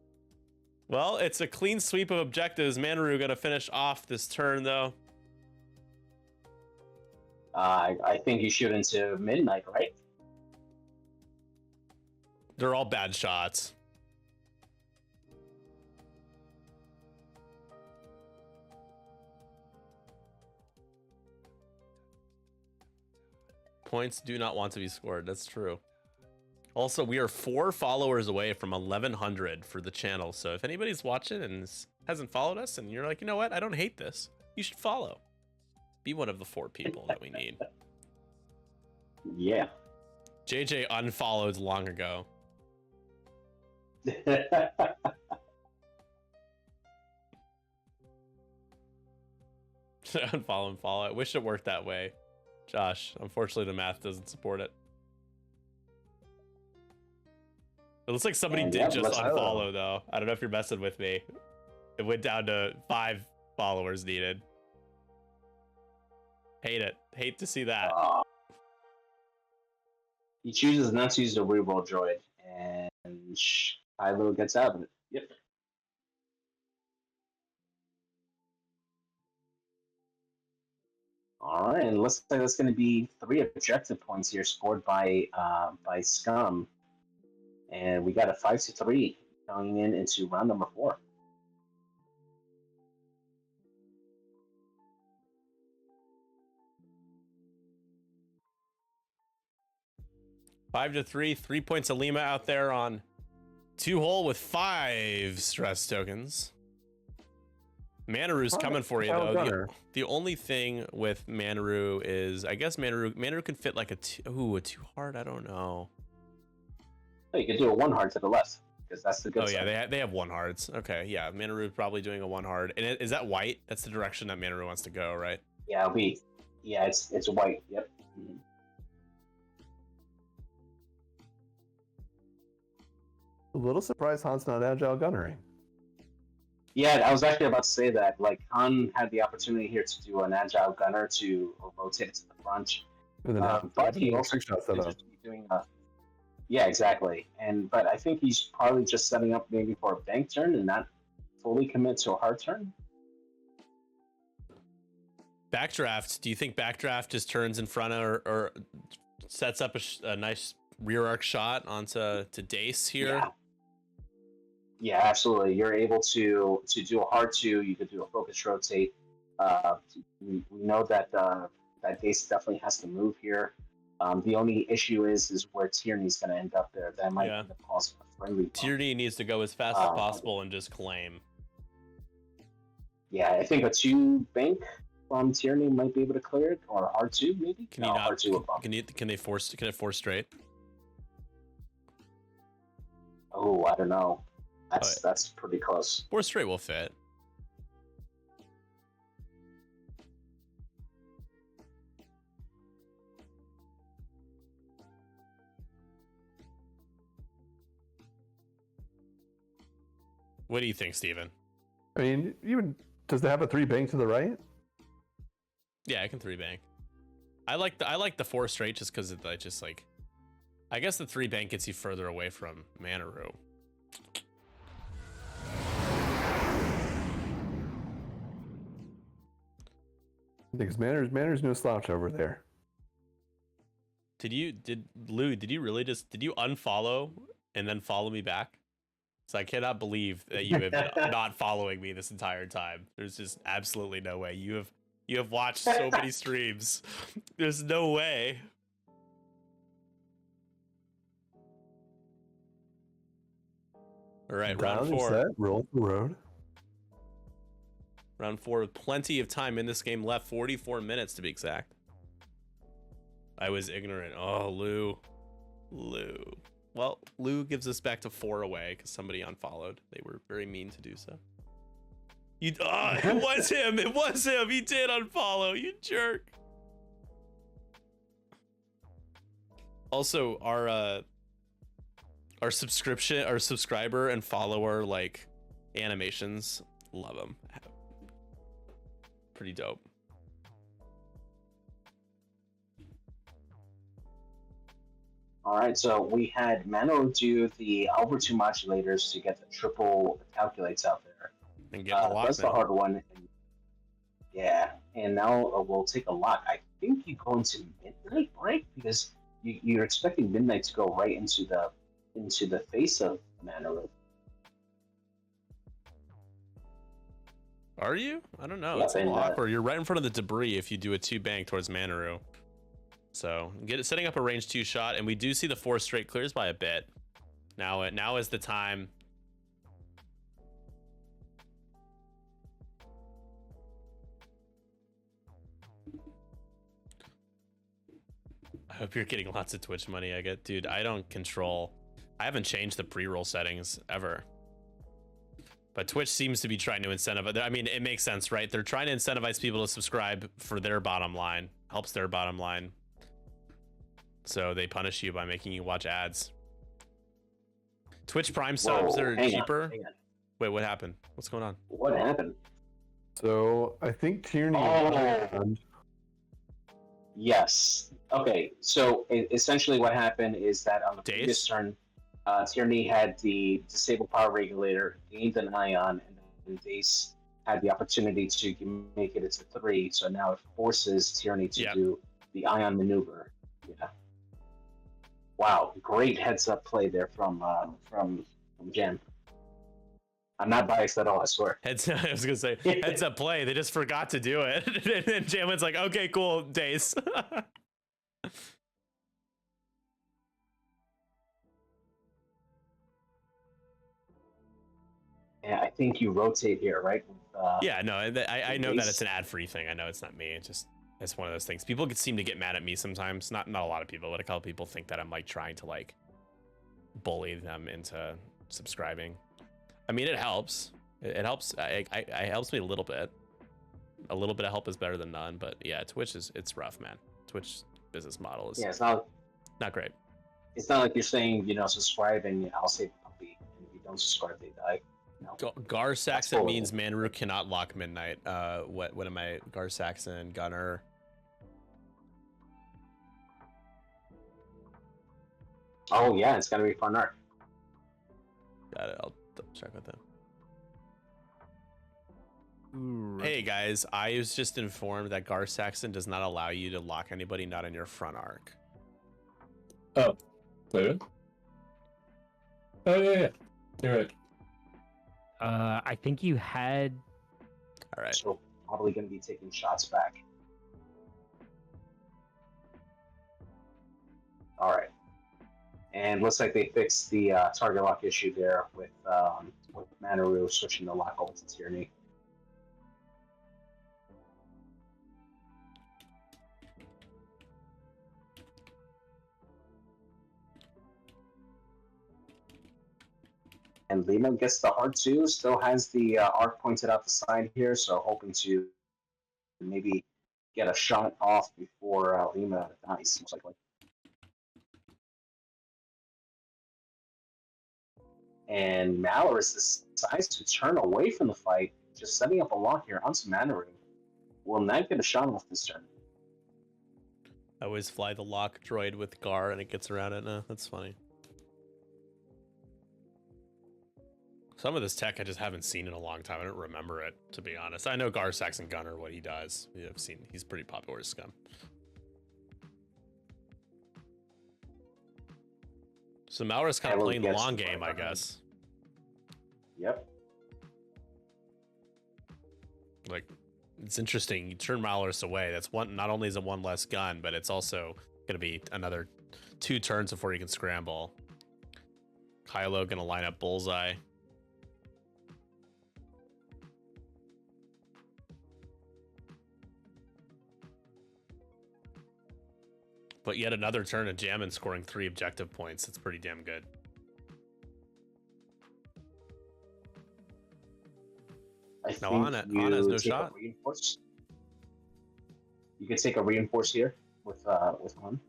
Well, it's a clean sweep of objectives. Manaru gonna finish off this turn though. I think you shoot into midnight, right? They're all bad shots. Points do not want to be scored. That's true. Also, we are 4 followers away from 1100 for the channel. So if anybody's watching and hasn't followed us and you're like, you know what? I don't hate this. You should follow. Be one of the 4 people that we need. Yeah. JJ unfollowed long ago. Unfollow and follow. I wish it worked that way. Josh, unfortunately the math doesn't support it. It looks like somebody did just unfollow though. I don't know if you're messing with me. It went down to 5 followers needed. Hate it. Hate to see that. He chooses not to use the reroll droid, and Kylo gets out of it. Yep. All right, and looks like that's going to be 3 objective points here scored by Scum, and we got a 5-3 going into round number 4. Five to 3 points of Lima out there on 2-hole with 5 stress tokens. Manaru's coming for you though. The only thing with Manaru is, I guess Manaru can fit like a 2 hard. I don't know. Oh, you could do a 1 hard to the left because that's the good. Oh yeah, they have 1 hards. Okay, yeah, Manaru probably doing a 1 hard. And is that white? That's the direction that Manaru wants to go, right? Yeah, it'll be. Yeah, it's white. Yep. Mm-hmm. A little surprised Han's not agile gunnery. Yeah, I was actually about to say that. Like, Han had the opportunity here to do an agile gunner to rotate it to the front. And then but he also doing yeah, exactly. But I think he's probably just setting up maybe for a bank turn and not fully commit to a hard turn. Backdraft. Do you think backdraft just turns in front of or sets up a nice rear arc shot onto Dace here? Yeah. Yeah, absolutely. You're able to do a hard 2. You could do a focus rotate. We know that that Dace definitely has to move here. The only issue is where Tierney's going to end up there. That might end up causing a friendly bump. Tierney needs to go as fast as possible and just claim. Yeah, I think a 2 bank from Tierney might be able to clear it, or a hard 2 maybe. Can you not? Can it force straight? Oh, I don't know. That's pretty close. 4 straight will fit. What do you think, Steven? I mean, even does it have a 3 bank to the right? Yeah, I can 3 bank. I like the 4 straight just because it just like, I guess the 3 bank gets you further away from Manaru. Because Manor's no slouch over there. Did you unfollow and then follow me back? So I cannot believe that you have not following me this entire time. There's just absolutely no way. You have watched so many streams. There's no way. All right, round 4. Set, roll the road. Round 4 with plenty of time in this game left. 44 minutes to be exact. I was ignorant. Oh, Lou. Well, Lou gives us back to 4 away because somebody unfollowed. They were very mean to do so. It was him. It was him. He did unfollow. You jerk. Also, our subscriber and follower like animations, love them. Pretty dope. All right, so we had Mano do the over 2 modulators to get the triple calculates out there. And get the lock. That's the hard one. Yeah, and now we'll take a lock. I think you go into midnight break because you're expecting midnight to go right into the face of Mano. Are you? I don't know. Yeah, it's a lock, or you're right in front of the debris if you do a 2-bank towards Manaru. So setting up a range 2 shot, and we do see the 4 straight clears by a bit. Now is the time. I hope you're getting lots of Twitch money. Dude, I haven't changed the pre-roll settings ever. But Twitch seems to be trying to incentivize. I mean, it makes sense, right? They're trying to incentivize people to subscribe for their bottom line. Helps their bottom line. So they punish you by making you watch ads. Twitch Prime subs are cheaper. Wait, what happened? What's going on? What happened? So I think Tierney. Yes. Okay. So essentially, what happened is that on the previous turn, Tierney had the disable power regulator, gained an ion, and then Dace had the opportunity to make it into 3. So now it forces Tierney to do the ion maneuver. Yeah. Wow, great heads-up play there from Jamm. I'm not biased at all, I swear. I was gonna say heads-up play. They just forgot to do it, and then Jammin's like, "Okay, cool, Dace." Yeah, I think you rotate here, right? Yeah, no, I know that it's an ad-free thing. I know it's not me. It's one of those things. People seem to get mad at me sometimes. Not a lot of people, but a couple people think that I'm like trying to like bully them into subscribing. I mean, it helps. It helps. It helps me a little bit. A little bit of help is better than none. But yeah, Twitch it's rough, man. Twitch business model is it's not great. It's not like you're saying, subscribe and I'll save a puppy. And if you don't subscribe, they die. No. Gar Saxon means Manru cannot lock midnight. What am I? Gar Saxon, Gunner. Oh yeah, it's gonna be fun art. Got it. I'll double check with them. Hey guys, I was just informed that Gar Saxon does not allow you to lock anybody not in your front arc. Oh, clear. Oh yeah. You're right. I think you had. All right. So probably going to be taking shots back. All right. And looks like they fixed the target lock issue there with Manaru switching the lock over to Tierney. And Lima gets the hard 2, still has the arc pointed out the side here, so hoping to maybe get a shot off before Lima dies, most likely. And Malorus decides to turn away from the fight, just setting up a lock here onto Manaru. Will not get a shot off this turn. I always fly the lock droid with Gar and it gets around it. No, that's funny. Some of this tech I just haven't seen in a long time. I don't remember it, to be honest. I know Gar Saxon Gunner, what he does. I've seen he's pretty popular as Scum. So Malorus kind of playing the long game, I guess. Yep. Like, it's interesting. You turn Malorus away. That's one. Not only is it one less gun, but it's also going to be another 2 turns before you can scramble. Kylo going to line up Bullseye. But yet another turn of Jammin scoring 3 objective points. That's pretty damn good. I No, think Anna you has no take shot. a reinforce. You could take a reinforce here with Han.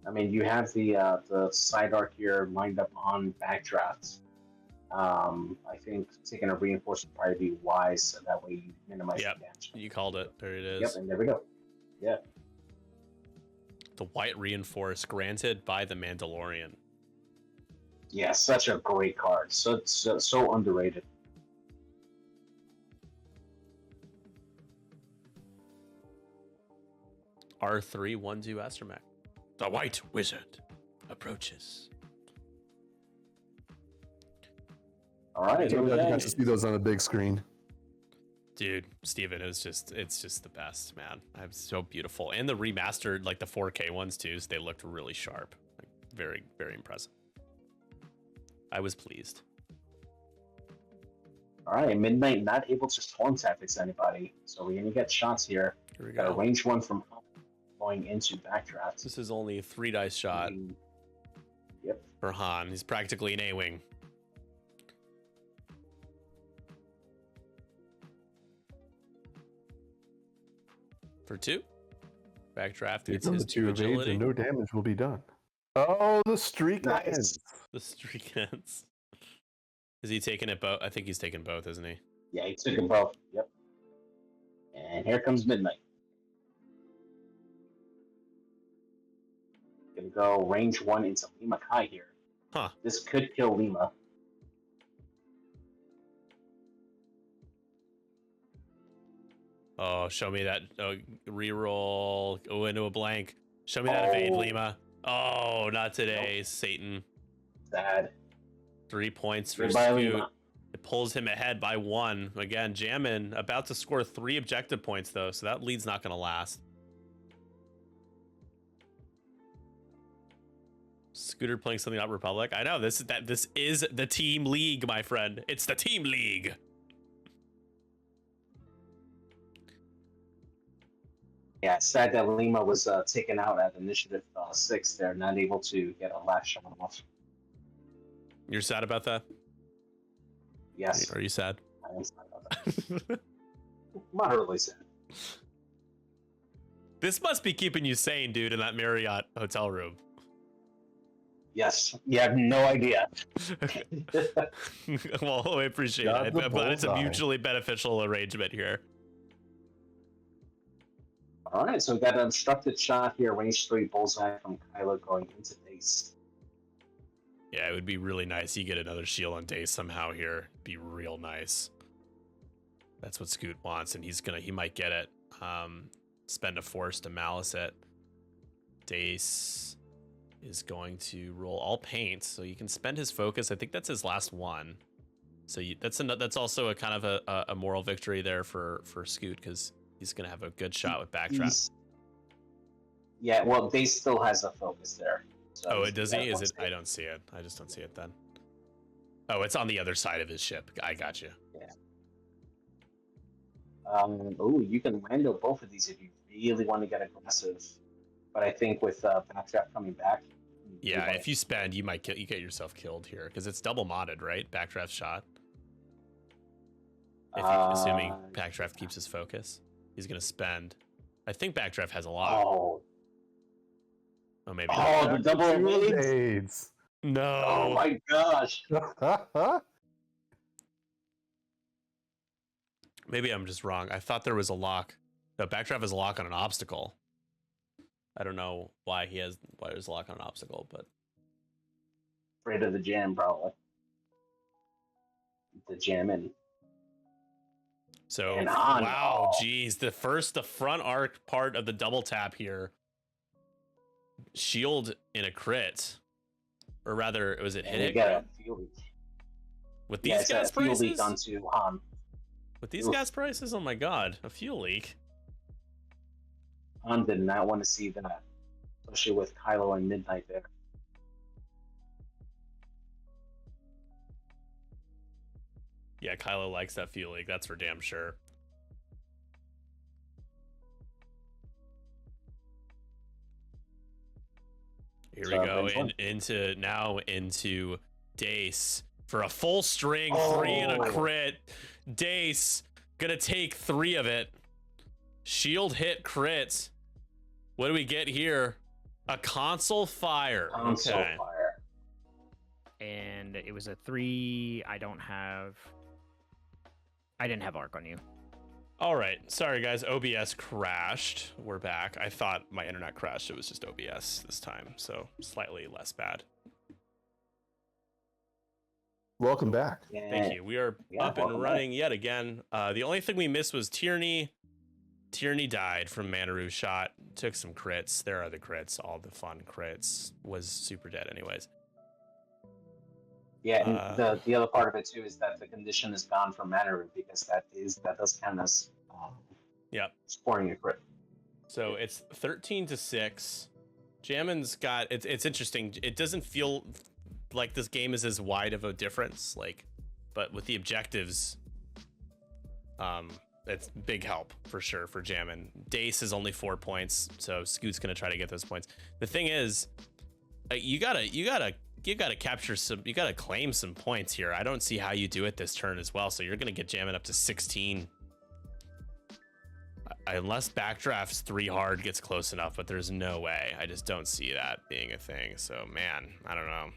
I mean, you have the side arc here lined up on backdraft. I think taking a reinforce would probably be wise, so that way you minimize Yep, the damage. you called it. There it is. Yep, and there we go. Yeah. The white reinforce granted by the Mandalorian. Yeah, such a great card. So underrated. R312 Astromech. The white wizard approaches. All right, I here we got go. to see those on a big screen. Dude, Steven, it's just the best, man. It's so beautiful. And the remastered, like the 4K ones too, so they looked really sharp. Like, very, very impressive. I was pleased. All right, Midnight not able to storm tactics anybody, so we're gonna get shots here. Here we Got a go. range one from going into backdraft. This is only a 3 dice shot Yep. for Han. He's practically an A-wing. For 2. Backdraft. It's It's on his the 2 of age, agility. and no damage will be done. Oh, the streak Nice. ends. The streak ends. Is he taking it both? I think he's taking both, isn't he? Yeah, he took them both. Yep. And here comes Midnight. Gonna go range one into Lima Kai here. Huh. This could kill Lima. Oh, show me that. Oh, reroll. Oh, into a blank. Show me that evade, Oh. Lima. Oh, not today, Satan. Sad. 3 points for Goodbye, Scoot. Lima. It pulls him ahead by 1. Again, Jammin about to score 3 objective points, though, so that lead's not going to last. Scooter playing something about Republic. I know, this is the team league, my friend. It's the team league. Yeah, it's sad that Lima was taken out at initiative 6 there, not able to get a last shot off. You're sad about that? Yes, Are you sad? I am sad about that. Moderately sad. This must be keeping you sane, dude, in that Marriott hotel room. Yes, you have no idea. Well, I appreciate Got it. the But it's a bullseye. mutually beneficial arrangement here. All right, so we got an obstructed shot here, range 3 bullseye from Kylo going into base. Yeah, it would be really nice. You get another shield on Dace somehow here. Be real nice. That's what Scoot wants, and he might get it. Spend a force to malice it. Dace is going to roll all paint, so you can spend his focus. I think that's his last one. So that's also a kind of a moral victory there for Scoot, because he's gonna have a good shot with backtrap. Yeah, well, Dace still has a focus there. So Oh, it does he? that Is one's it? I don't see it. I just don't see it then. Oh, it's on the other side of his ship. I got you. Oh, you can Lando both of these if you really want to get aggressive. But I think with Backdraft coming back, Yeah, if you spend, you get yourself killed here because it's double modded, right? Backdraft shot. Assuming Backdraft keeps his focus, he's gonna spend. I think Backdraft has a lot. Oh, Maybe. oh, Not. the double evades. Evades. No. Oh my gosh. Maybe I'm just wrong. I thought there was a lock. No, Backdraft has a lock on an obstacle. I don't know why there's a lock on an obstacle, but Afraid of the jam, probably. The JAMMIN. so And on. wow, Oh. geez, the front arc part of the double tap here. Shield in a crit, or rather, was it And hit you it got crit? a fuel leak. With Yeah, these it's a gas fuel leak prices? onto Han. With these Oof. gas prices? Oh my god, a fuel leak. Han did not want to see that, especially with Kylo and Midnight there. Yeah, Kylo likes that fuel leak, that's for damn sure. Here we go into Dace for a full string, 3 and a crit. Dace gonna take 3 of it. Shield hit crits. What do we get here? A console fire. Fire. And it was a 3. I didn't have arc on you. All right, sorry guys, OBS crashed. We're back. I thought my internet crashed. It was just OBS this time, so slightly less bad. Welcome back. Yeah. Thank you. We are up and running yet again. The only thing we missed was Tierney. Tierney died from Manaru's shot. Took some crits. There are the crits. All the fun crits. Was super dead anyways. Yeah, and the other part of it too is that the condition is gone from Manaru because that does count as scoring a crit. So it's 13-6. Jammin's got it's interesting. It doesn't feel like this game is as wide of a difference, but with the objectives, it's big help for sure for Jammin. Dace is only 4 points, so Scoot's gonna try to get those points. The thing is, you gotta capture some, you gotta claim some points here. I don't see how you do it this turn as well, so you're gonna get Jammin up to 16. Unless Backdraft's 3 hard gets close enough, but there's no way. I just don't see that being a thing, so man, I don't know.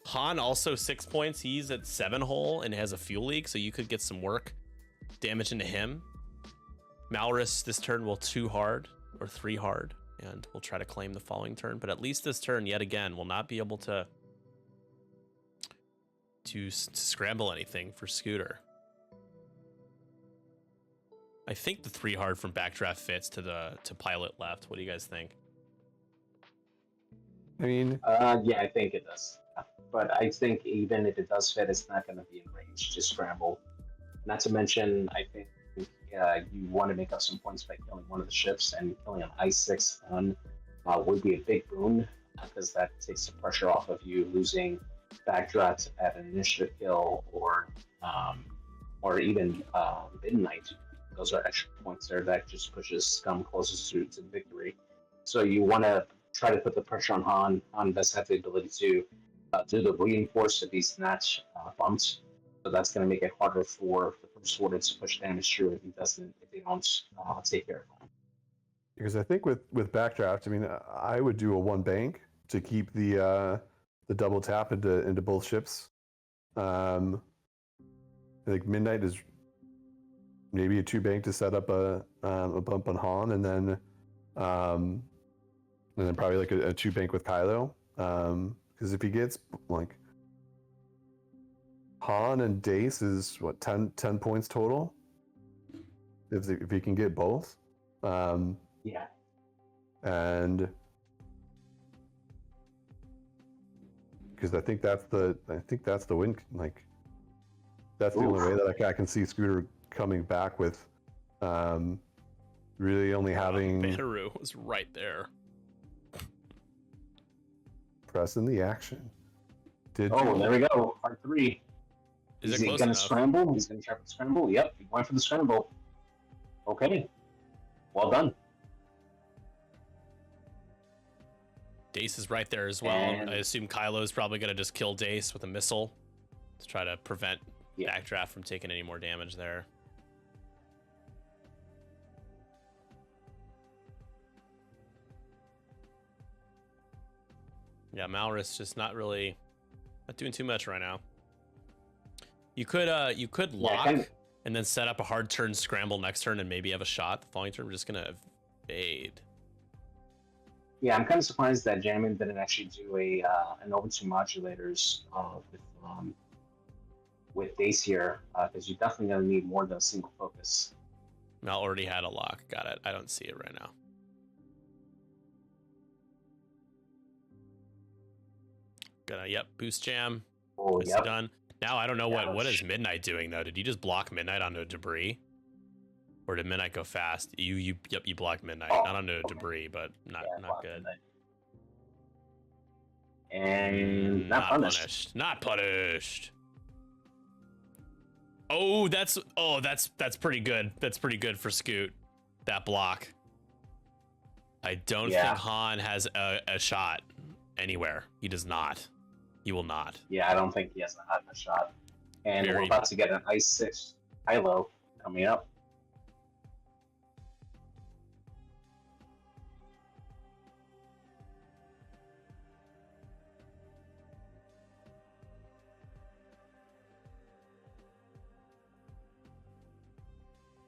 Han also 6 points. He's at 7 hole and has a fuel leak, so you could get some work damage into him. Malrus this turn will 2 hard or 3 hard, and we'll try to claim the following turn, but at least this turn, yet again, will not be able to scramble anything for Scooter. I think the 3 hard from Backdraft fits to pilot left. What do you guys think? I mean, yeah, I think it does. But I think even if it does fit, it's not going to be in range to scramble. Not to mention, I think you want to make up some points by killing one of the ships, and killing an I-6 one would be a big boon because that takes the pressure off of you losing Backdraft at an initiative kill or even Midnight. Those are extra points there that just pushes Scum closest to victory. So you want to try to put the pressure on Han. Han does have the ability to do the reinforce if he's not bumped. So that's going to make it harder for the first order to push damage through if they don't take care of him. because I think with Backdraft, I mean, I would do a 1 bank to keep the double tap into both ships. I think Midnight is maybe a 2 bank to set up a bump on Han, and then probably like a 2 bank with Kylo. Because if he gets like Han and Dace is what 10 points total. If he can get both. Yeah. And because I think that's the win. Like that's the only way that I can see Scooter coming back with really only having Manaru was right there. pressing the action. There we go. Part 3. Is he it close going to enough? scramble? He's going to try for the scramble. Yep, he went for the scramble. Okay. Well done. Dace is right there as well. And I assume Kylo's probably going to just kill Dace with a missile to try to prevent Backdraft from taking any more damage there. Yeah, Malrus just not doing too much right now. You could lock and then set up a hard turn scramble next turn and maybe have a shot. The following turn we're just gonna evade. Yeah, I'm kind of surprised that Jammin didn't actually do an over 2 modulators with Dace here, because you're definitely gonna need more than a single focus. Mal already had a lock. Got it. I don't see it right now. Gonna boost jam. It's done. Now I don't know what is Midnight doing though. Did you just block Midnight onto debris, or did Midnight go fast? You blocked Midnight, not onto debris, but not good. Midnight. And not punished. Not punished. Oh, that's pretty good. That's pretty good for Scoot. That block. I don't think Han has a shot. anywhere. He does not. He will not. Yeah, I don't think he has a shot. And we're Very- about to get an Ice 6 Kylo coming up.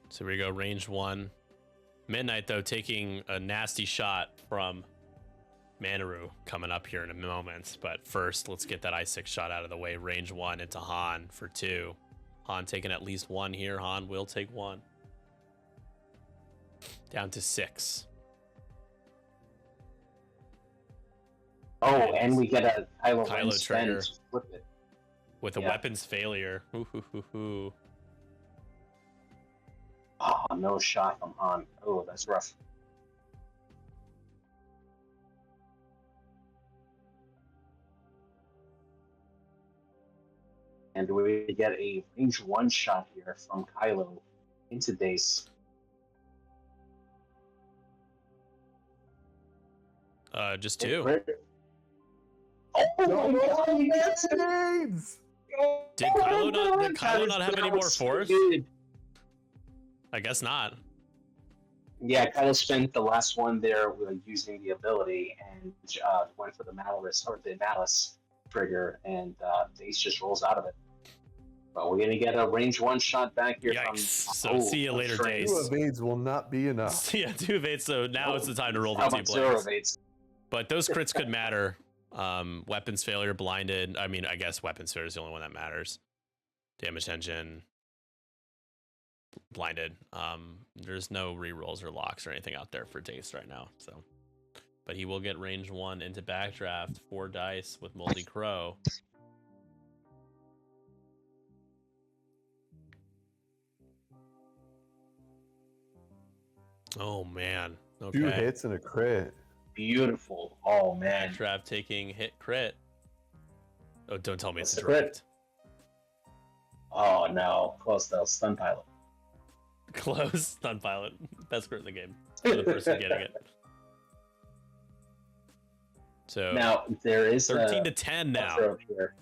So we go range 1. Midnight, though, taking a nasty shot from Manaru coming up here in a moment. But first, let's get that I6 shot out of the way. Range 1 into Han for 2. Han taking at least 1 here. Han will take 1. Down to 6. Oh, and we get a Kylo Ren Kylo spend trigger. to flip it. With a Yeah. weapons failure. Ooh, hoo, hoo, hoo. Oh, no shot from Han. Oh, that's rough. And we get a range 1 shot here from Kylo into Dace. Just 2. Oh my god, he gets it! Did Kylo not have any more force? Good. I guess not. Yeah, Kylo spent the last one there with using the ability and went for the Malice trigger, and Dace just rolls out of it. But we're gonna get a range 1 shot back here from. Yikes. So see you later, Trace. Dace. 2 evades will not be enough. Yeah, 2 evades, so now it's the time to roll the How 2 about 0 blades. evades? But those crits could matter. Weapons failure, blinded. I mean, I guess weapons failure is the only one that matters. Damage engine, blinded. There's no rerolls or locks or anything out there for Dace right now. So, but he will get range 1 into backdraft, 4 dice with Moldy Crow. Oh man. Okay. 2 hits and a crit. Beautiful. Oh man. Backdraft taking hit crit. Oh, don't tell me it's a What's the crit? direct. Oh no, close though. Stun pilot. Close. Stun pilot. Best crit in the game. For the person getting it. So Now there is 13 to 10 now. cutthroat here.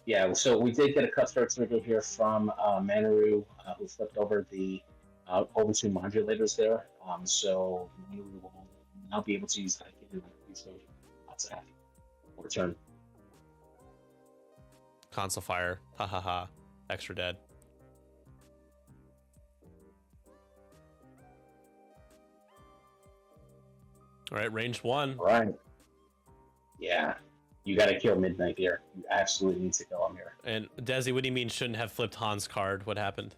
Yeah, so we did get a cutthroat trigger here from Manaru, who flipped over the over 2 modulators there. So Manaru will now be able to use that again. So that's that. Return. Console fire. Ha ha ha. Extra dead. All right, range 1. All right. Yeah, you got to kill Midnight here. You absolutely need to kill him here. And Desi, what do you mean shouldn't have flipped Han's card? What happened?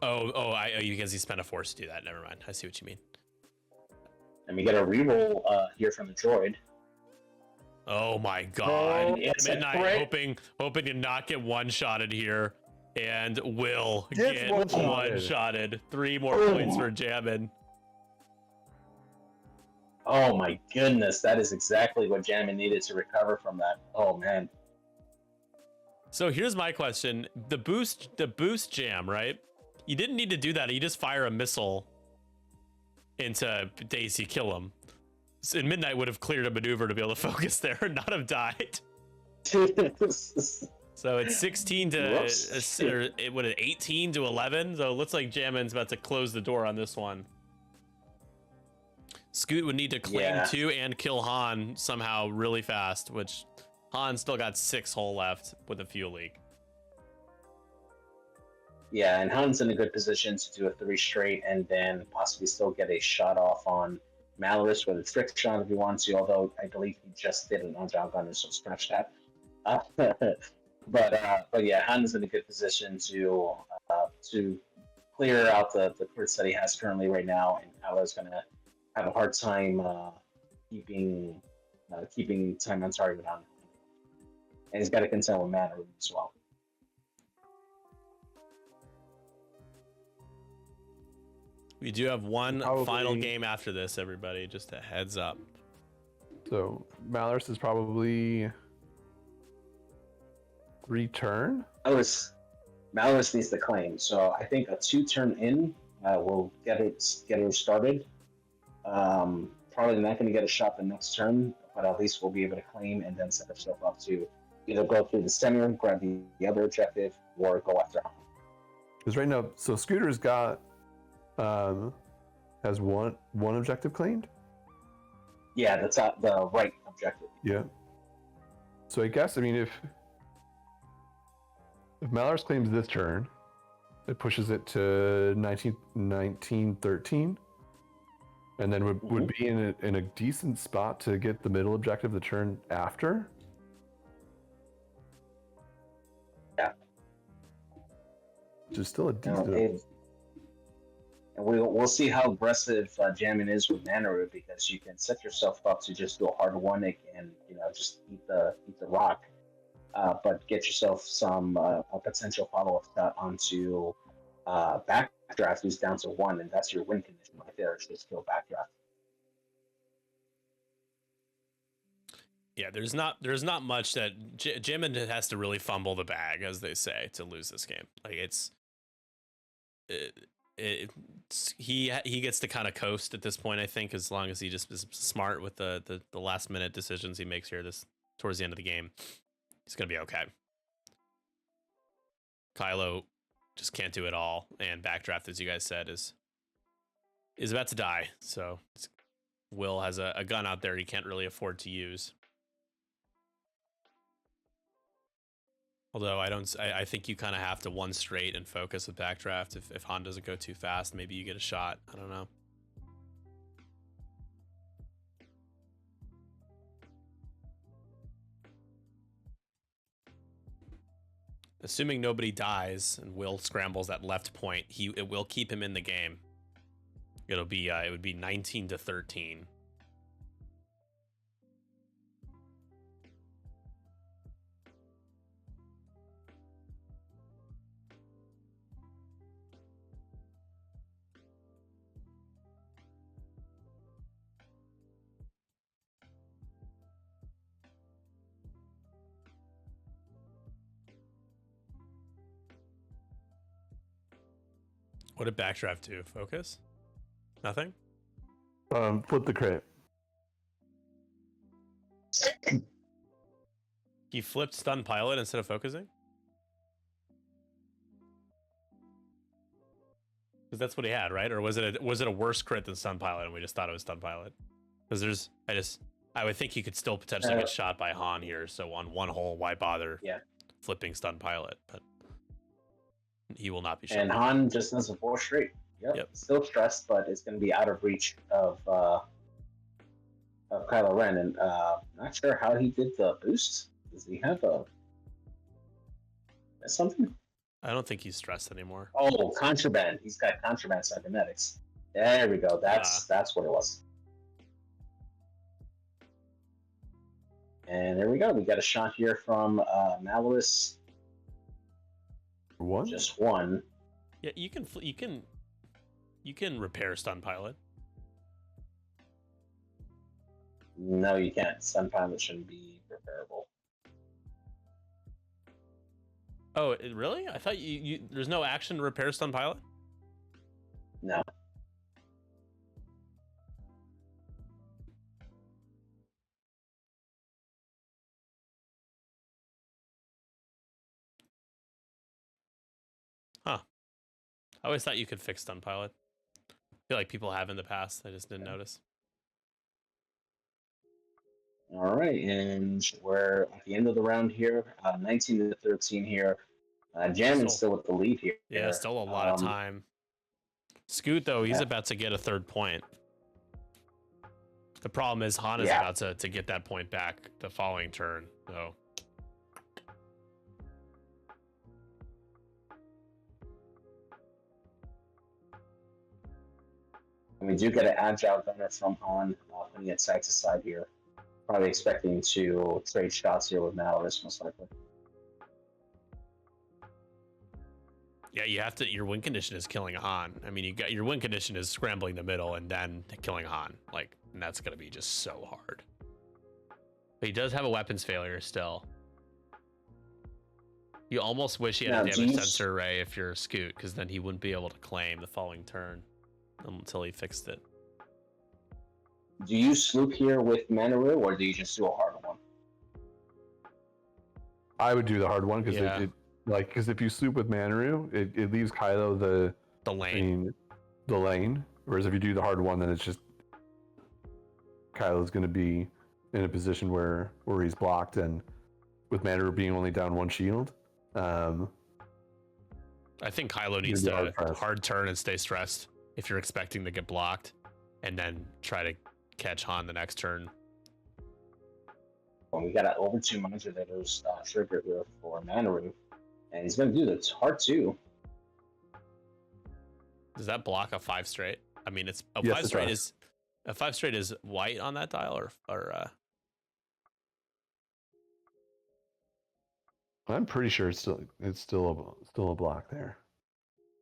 Oh, because he spent a force to do that. Never mind. I see what you mean. And we get a reroll here from the droid. Oh my god. it's a Midnight crit. hoping to not get one-shotted here. And will Gets get one-shotted. one-shotted. 3 more points for Jammin. Oh my goodness, that is exactly what Jammin needed to recover from that. Oh man. So here's my question. The boost jam, right? You didn't need to do that. You just fire a missile into Daisy, kill him. So Midnight would have cleared a maneuver to be able to focus there and not have died. So it's 16 to Whoops. or it would 18 to 11. So it looks like Jammin's about to close the door on this one. Scoot would need to claim Yeah. 2 and kill Han somehow really fast, which Han still got 6 hull left with a fuel leak. Yeah, and Han's in a good position to do a 3 straight and then possibly still get a shot off on Malorus with a trick shot if he wants to, although I believe he just did it on John Gunner, so scratch that. But yeah, Han's in a good position to clear out the crits that he has currently right now, and Kylo's going to have a hard time keeping time on target on him. And he's got to contend with mana as well. We do have one Probably- final game after this, everybody. Just a heads up. So Malorus is probably return. Malorus needs to claim, so I think a 2-turn in will get it started. probably not going to get a shot the next turn, but at least we'll be able to claim and then set ourselves up to either go through the center, grab the other objective, or go after him. Because right now, so Scooter's got has one objective claimed. Yeah, that's the right objective. Yeah. So I guess, I mean, if Malorus claims this turn, it pushes it to 1913, and then would be in a decent spot to get the middle objective the turn after. Yeah. Which is still a decent. And we'll see how aggressive Jammin is with mana root, because you can set yourself up to just do a hard one and just eat the rock, but get yourself some a potential follow-up shot onto Backdraft, who's down to 1, and that's your win condition right there. It's just kill Backdraft. Yeah, there's not much that Jammin has to really fumble the bag, as they say, to lose this game. Like he gets to kind of coast at this point, I think, as long as he just is smart with the last minute decisions he makes here towards the end of the game. He's gonna be okay. Kylo just can't do it all, and Backdraft, as you guys said, is about to die. So Will has a gun out there he can't really afford to use. Although I think you kind of have to one straight and focus with Backdraft. If Han doesn't go too fast, maybe you get a shot. I don't know. Assuming nobody dies and Will scrambles that left point, it will keep him in the game. It would be 19-13. What did Backdraft do? Focus? Nothing? Flip the crate. He flipped stun pilot instead of focusing? Because that's what he had, right? Or was it a worse crit than stun pilot and we just thought it was stun pilot? Because I would think he could still potentially get shot by Han here, so on one hole, why bother flipping stun pilot? But he will not be shot. And Han just does a 4 straight. Yep. Still stressed, but it's going to be out of reach of Kylo Ren. And not sure how he did the boost. Does he have something? I don't think he's stressed anymore. Oh, contraband. He's got contraband cybernetics. There we go. That's what it was. And there we go. We got a shot here from Malorus. One? Just one. Yeah, you can repair stun pilot. No, you can't. Stun pilot shouldn't be repairable. Oh, really? I thought you there's no action to repair stun pilot? No. Huh. I always thought you could fix stun pilot. I feel like people have in the past. I just didn't notice. All right, and we're at the end of the round here. 19-13 here. Jammin's still with the lead here. Yeah, still a lot of time. Scoot, though, he's about to get a 3rd point. The problem is Han is about to get that point back the following turn. So. And we do get an agile gunner from Han, putting it side to side here. Probably expecting to trade shots here with Malorus, most likely. Yeah, you have to. Your win condition is killing Han. I mean, your win condition is scrambling the middle and then killing Han. And that's gonna be just so hard. But he does have a weapons failure still. You almost wish he had a damage sensor array if you're a Scoot, because then he wouldn't be able to claim the following turn until he fixed it. Do you sloop here with Manaru, or do you just do a hard one? I would do the hard one because Yeah. because if you sloop with Manaru, it leaves Kylo The I lane. mean, the lane. Whereas if you do the hard one, then it's just Kylo's going to be in a position where he's blocked, and with Manaru being only down one shield, I think Kylo needs You'd be to hard-pressed. hard turn and stay stressed if you're expecting to get blocked, and then try to catch Han the next turn. Well, we got over 2 monster that was trigger here for Manaru, and he's going to do the hard 2. Does that block a 5 straight? I mean, it's a Yes, 5 it straight does. a 5 straight is white on that dial, or I'm pretty sure it's still a block there.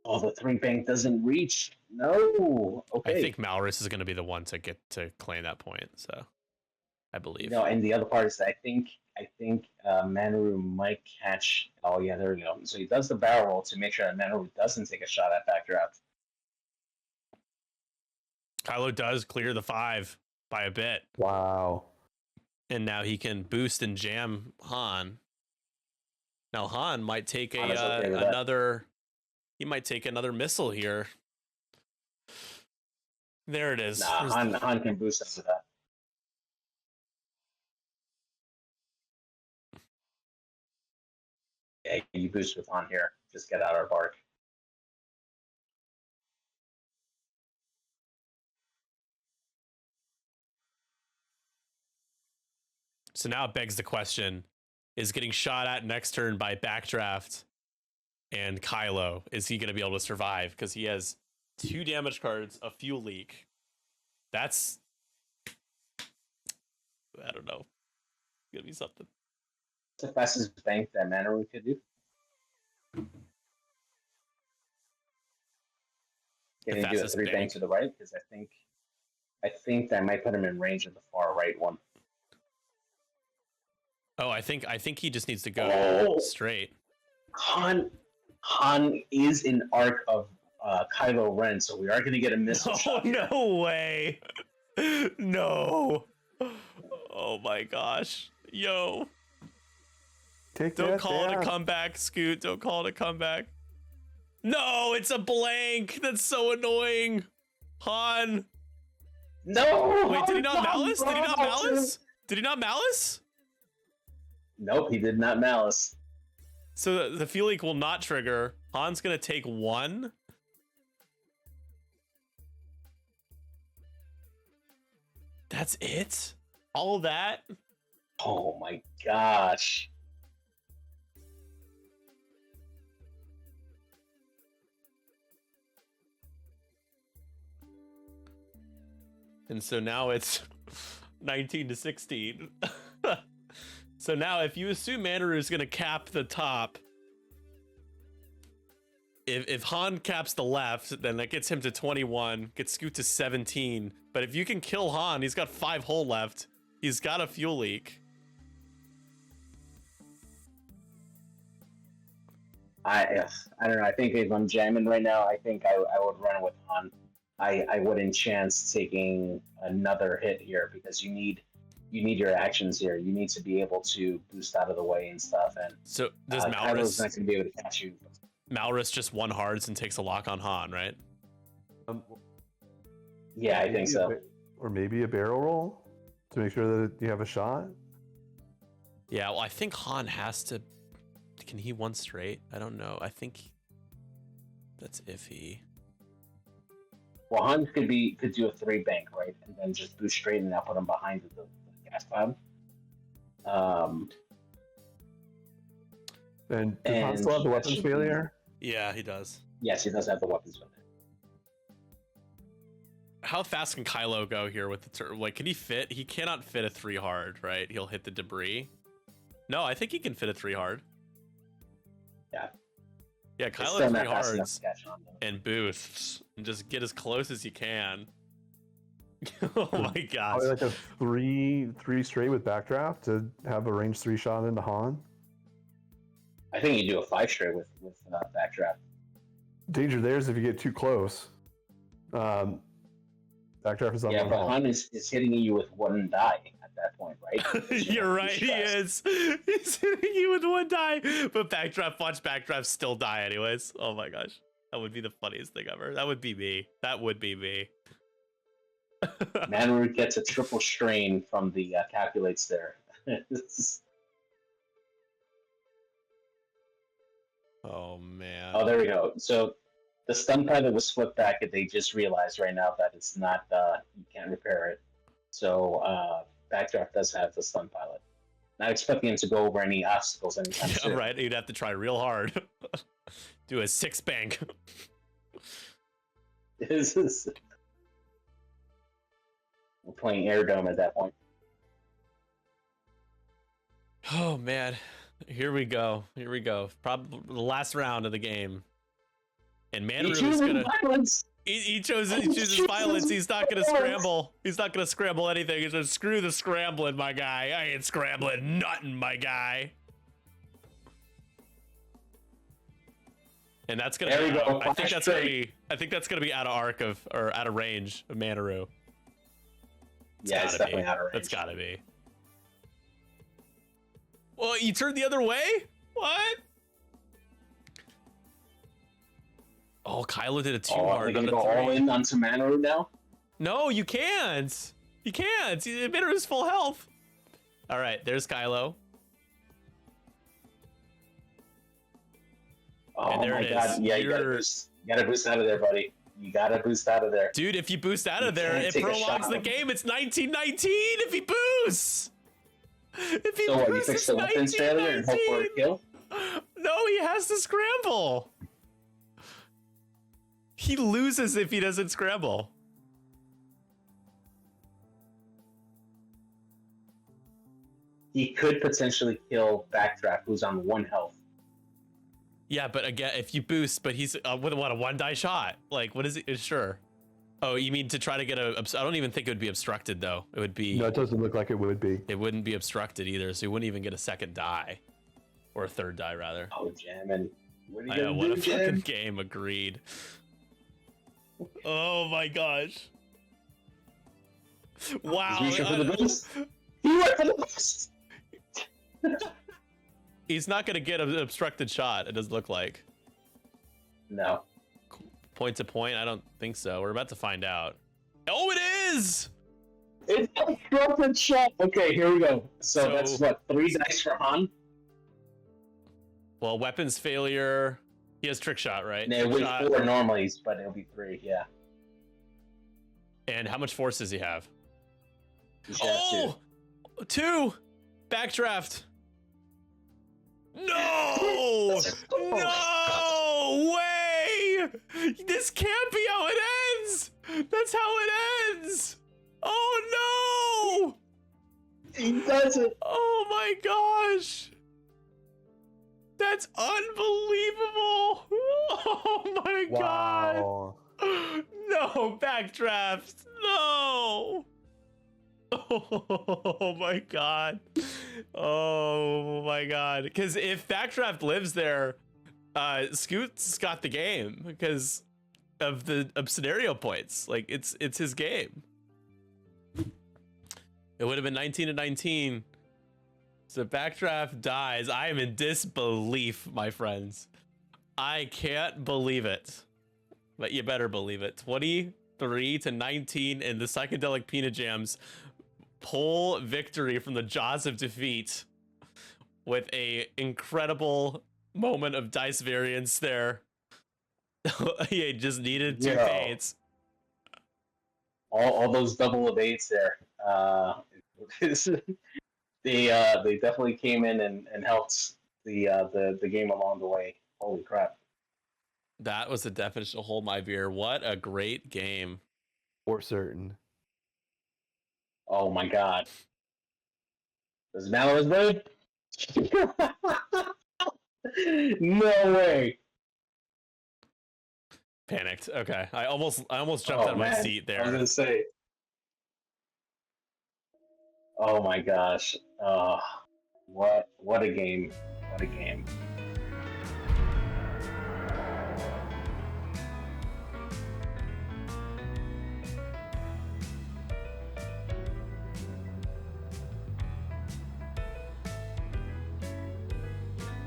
Oh, the 3 bank doesn't reach. No. Okay. I think Malrus is going to be the one to get to claim that point. So, I believe. No, and the other part is that I think Manaru might catch. Oh yeah, there we go. So he does the barrel roll to make sure that Manaru doesn't take a shot at backdraft. Kylo does clear the 5 by a bit, Wow. and now he can boost and jam Han. Now Han might take Han is okay with that. another. He might take another missile here. There it is. Nah, There's Han can boost us with that. Yeah, you boost with Han here. Just get out our bark. So now it begs the question, is getting shot at next turn by Backdraft and Kylo, is he going to be able to survive? Because he has 2 damage cards, a fuel leak. That's, I don't know. It's going to be something. It's the fastest bank that Manaru could do. Can he do a fastest 3 bank bank. to the right? Because I think that might put him in range of the far right one. Oh, I think he just needs to go Oh. straight. Han is in arc of Kylo Ren, so we are going to get a missile Oh, shot. here. no way. No. Oh my gosh. Yo. Take Don't that call it a down. comeback, Scoot. Don't call it a comeback. No, it's a blank. That's so annoying. Han. No! Wait, did he not Han, malice? Did he not bravo! malice? Did he not malice? Nope, he did not malice. So the fuel leak will not trigger. Han's gonna take 1. That's it? All that? Oh my gosh. And so now it's 19 to 16. So now if you assume Manaru is going to cap the top, if Han caps the left, then that gets him to 21, gets Scoot to 17. But if you can kill Han, he's got 5 hull left. He's got a fuel leak. I don't know. I think if I'm jamming right now, I think I would run with Han. I wouldn't chance taking another hit here because you need your actions here. You need to be able to boost out of the way and stuff. And So does Kylo's not Malrus going to be able to catch you. just 1 hards and takes a lock on Han, right? Yeah, I think Maybe so. Or maybe a barrel roll to make sure that you have a shot. Yeah, well, I think Han has to. Can he 1 straight? I don't know. I think that's iffy. Well, Han could do a 3 bank, right, and then just boost straight and now put him behind the gas cloud. And does Han And still have the that weapons should be- failure? Yeah, he does. Yes, he does have the weapons with it. How fast can Kylo go here with the like? Can he fit? He cannot fit a 3 hard, right? He'll hit the debris. No, I think he can fit a 3 hard. Yeah. Yeah, It's Kylo still has not 3 fast enough hards to catch on, though. and boosts, and just get as close as you can. Oh my gosh! Probably like a three straight with backdraft to have a range 3 shot into Han. I think you do a 5 straight with backdraft. Danger there is if you get too close. Backdraft is on Yeah, one but health. Han is hitting you with one die at that point, right? Because You're right, he stressed. is. He's hitting you with one die, but watch Backdraft still die anyways. Oh my gosh. That would be the funniest thing ever. That would be me. That would be me. Manroot gets a triple strain from the calculates there. Oh man. Oh, there we go. So the stun pilot was flipped back, and they just realized right now that it's not, you can't repair it. So Backdraft does have the stun pilot. Not expecting him to go over any obstacles anytime Yeah, soon. right. You'd have to try real hard. Do a 6 bank. This is... We're playing Air Dome at that point. Oh man. Here we go. Here we go. Probably the last round of the game. And He Manru is chooses gonna. violence. He chooses violence. He's not gonna scramble. He's not gonna scramble anything. He's gonna screw the scrambling, my guy. I ain't scrambling nothing, my guy. And that's gonna. There we go. I think that's gonna be. I think that's gonna be out of arc of or out of range of Manaroo. Yeah, it's definitely out of range. That's gotta be. Well, you turned the other way? What? Oh, Kylo did it too Are hard. they gonna on go the 3. all in onto Manroot now? No, you can't. You can't. Emitter is full health. All right, there's Kylo. Oh And there my it god! is. Yeah, you gotta boost out of there, buddy. You gotta boost out of there. Dude, if you boost out of there, can't it take a prolongs shot the on him. game. It's 1919 if he boosts. If he So what? You boosts, fix it's the weapons failure and hope for a 1919. kill? No, he has to scramble. He loses if he doesn't scramble. He could potentially kill Backdraft, who's on 1 health. Yeah, but again, if you boost, but he's with what, a 1-die shot? Like, what is it? Sure. Oh, you mean to try to get a? I don't even think it would be obstructed though. It would be. No, it doesn't look like it would be. It wouldn't be obstructed either, so he wouldn't even get a 2nd die, or a 3rd die rather. Oh, Jammin. What are you I know, gonna what do, a fucking Jam? game. Agreed. Oh my gosh. Wow. He's reaching for the boost. He went for the boost. He's not gonna get an obstructed shot. It doesn't look like. No. Point to point? I don't think so. We're about to find out. Oh, it is! It's a obstructed shot. Okay, here we go. So that's what, 3 dice for Han? Well, weapons failure. He has trick shot, right? No, Trick wait, shot. 4 normally, but it'll be 3, yeah. And how much force does he have? You should have 2. 2! Backdraft. No! No way! This can't be how it ends! That's how it ends! Oh no! He does it! Oh my gosh! That's unbelievable! Oh my Wow. god! No, Backdraft! No! Oh my god. Oh my god. Because if Backdraft lives there, Scoot's got the game because of the scenario points. Like it's his game. It would have been 19-19. So Backdraft dies. I am in disbelief, my friends. I can't believe it. But you better believe it. 23-19 in the Psychedelic Pina Jams pull victory from the jaws of defeat with a incredible moment of dice variance there. He just needed 2 paints. All those double of 8s there. They definitely came in and helped the game along the way. Holy crap. That was the definition of hold my beer. What a great game. For certain. Oh my god. Does Mallow is good? No way. Panicked. Okay. I almost jumped out of my seat I was there. gonna say. Oh my gosh. What a game. What a game.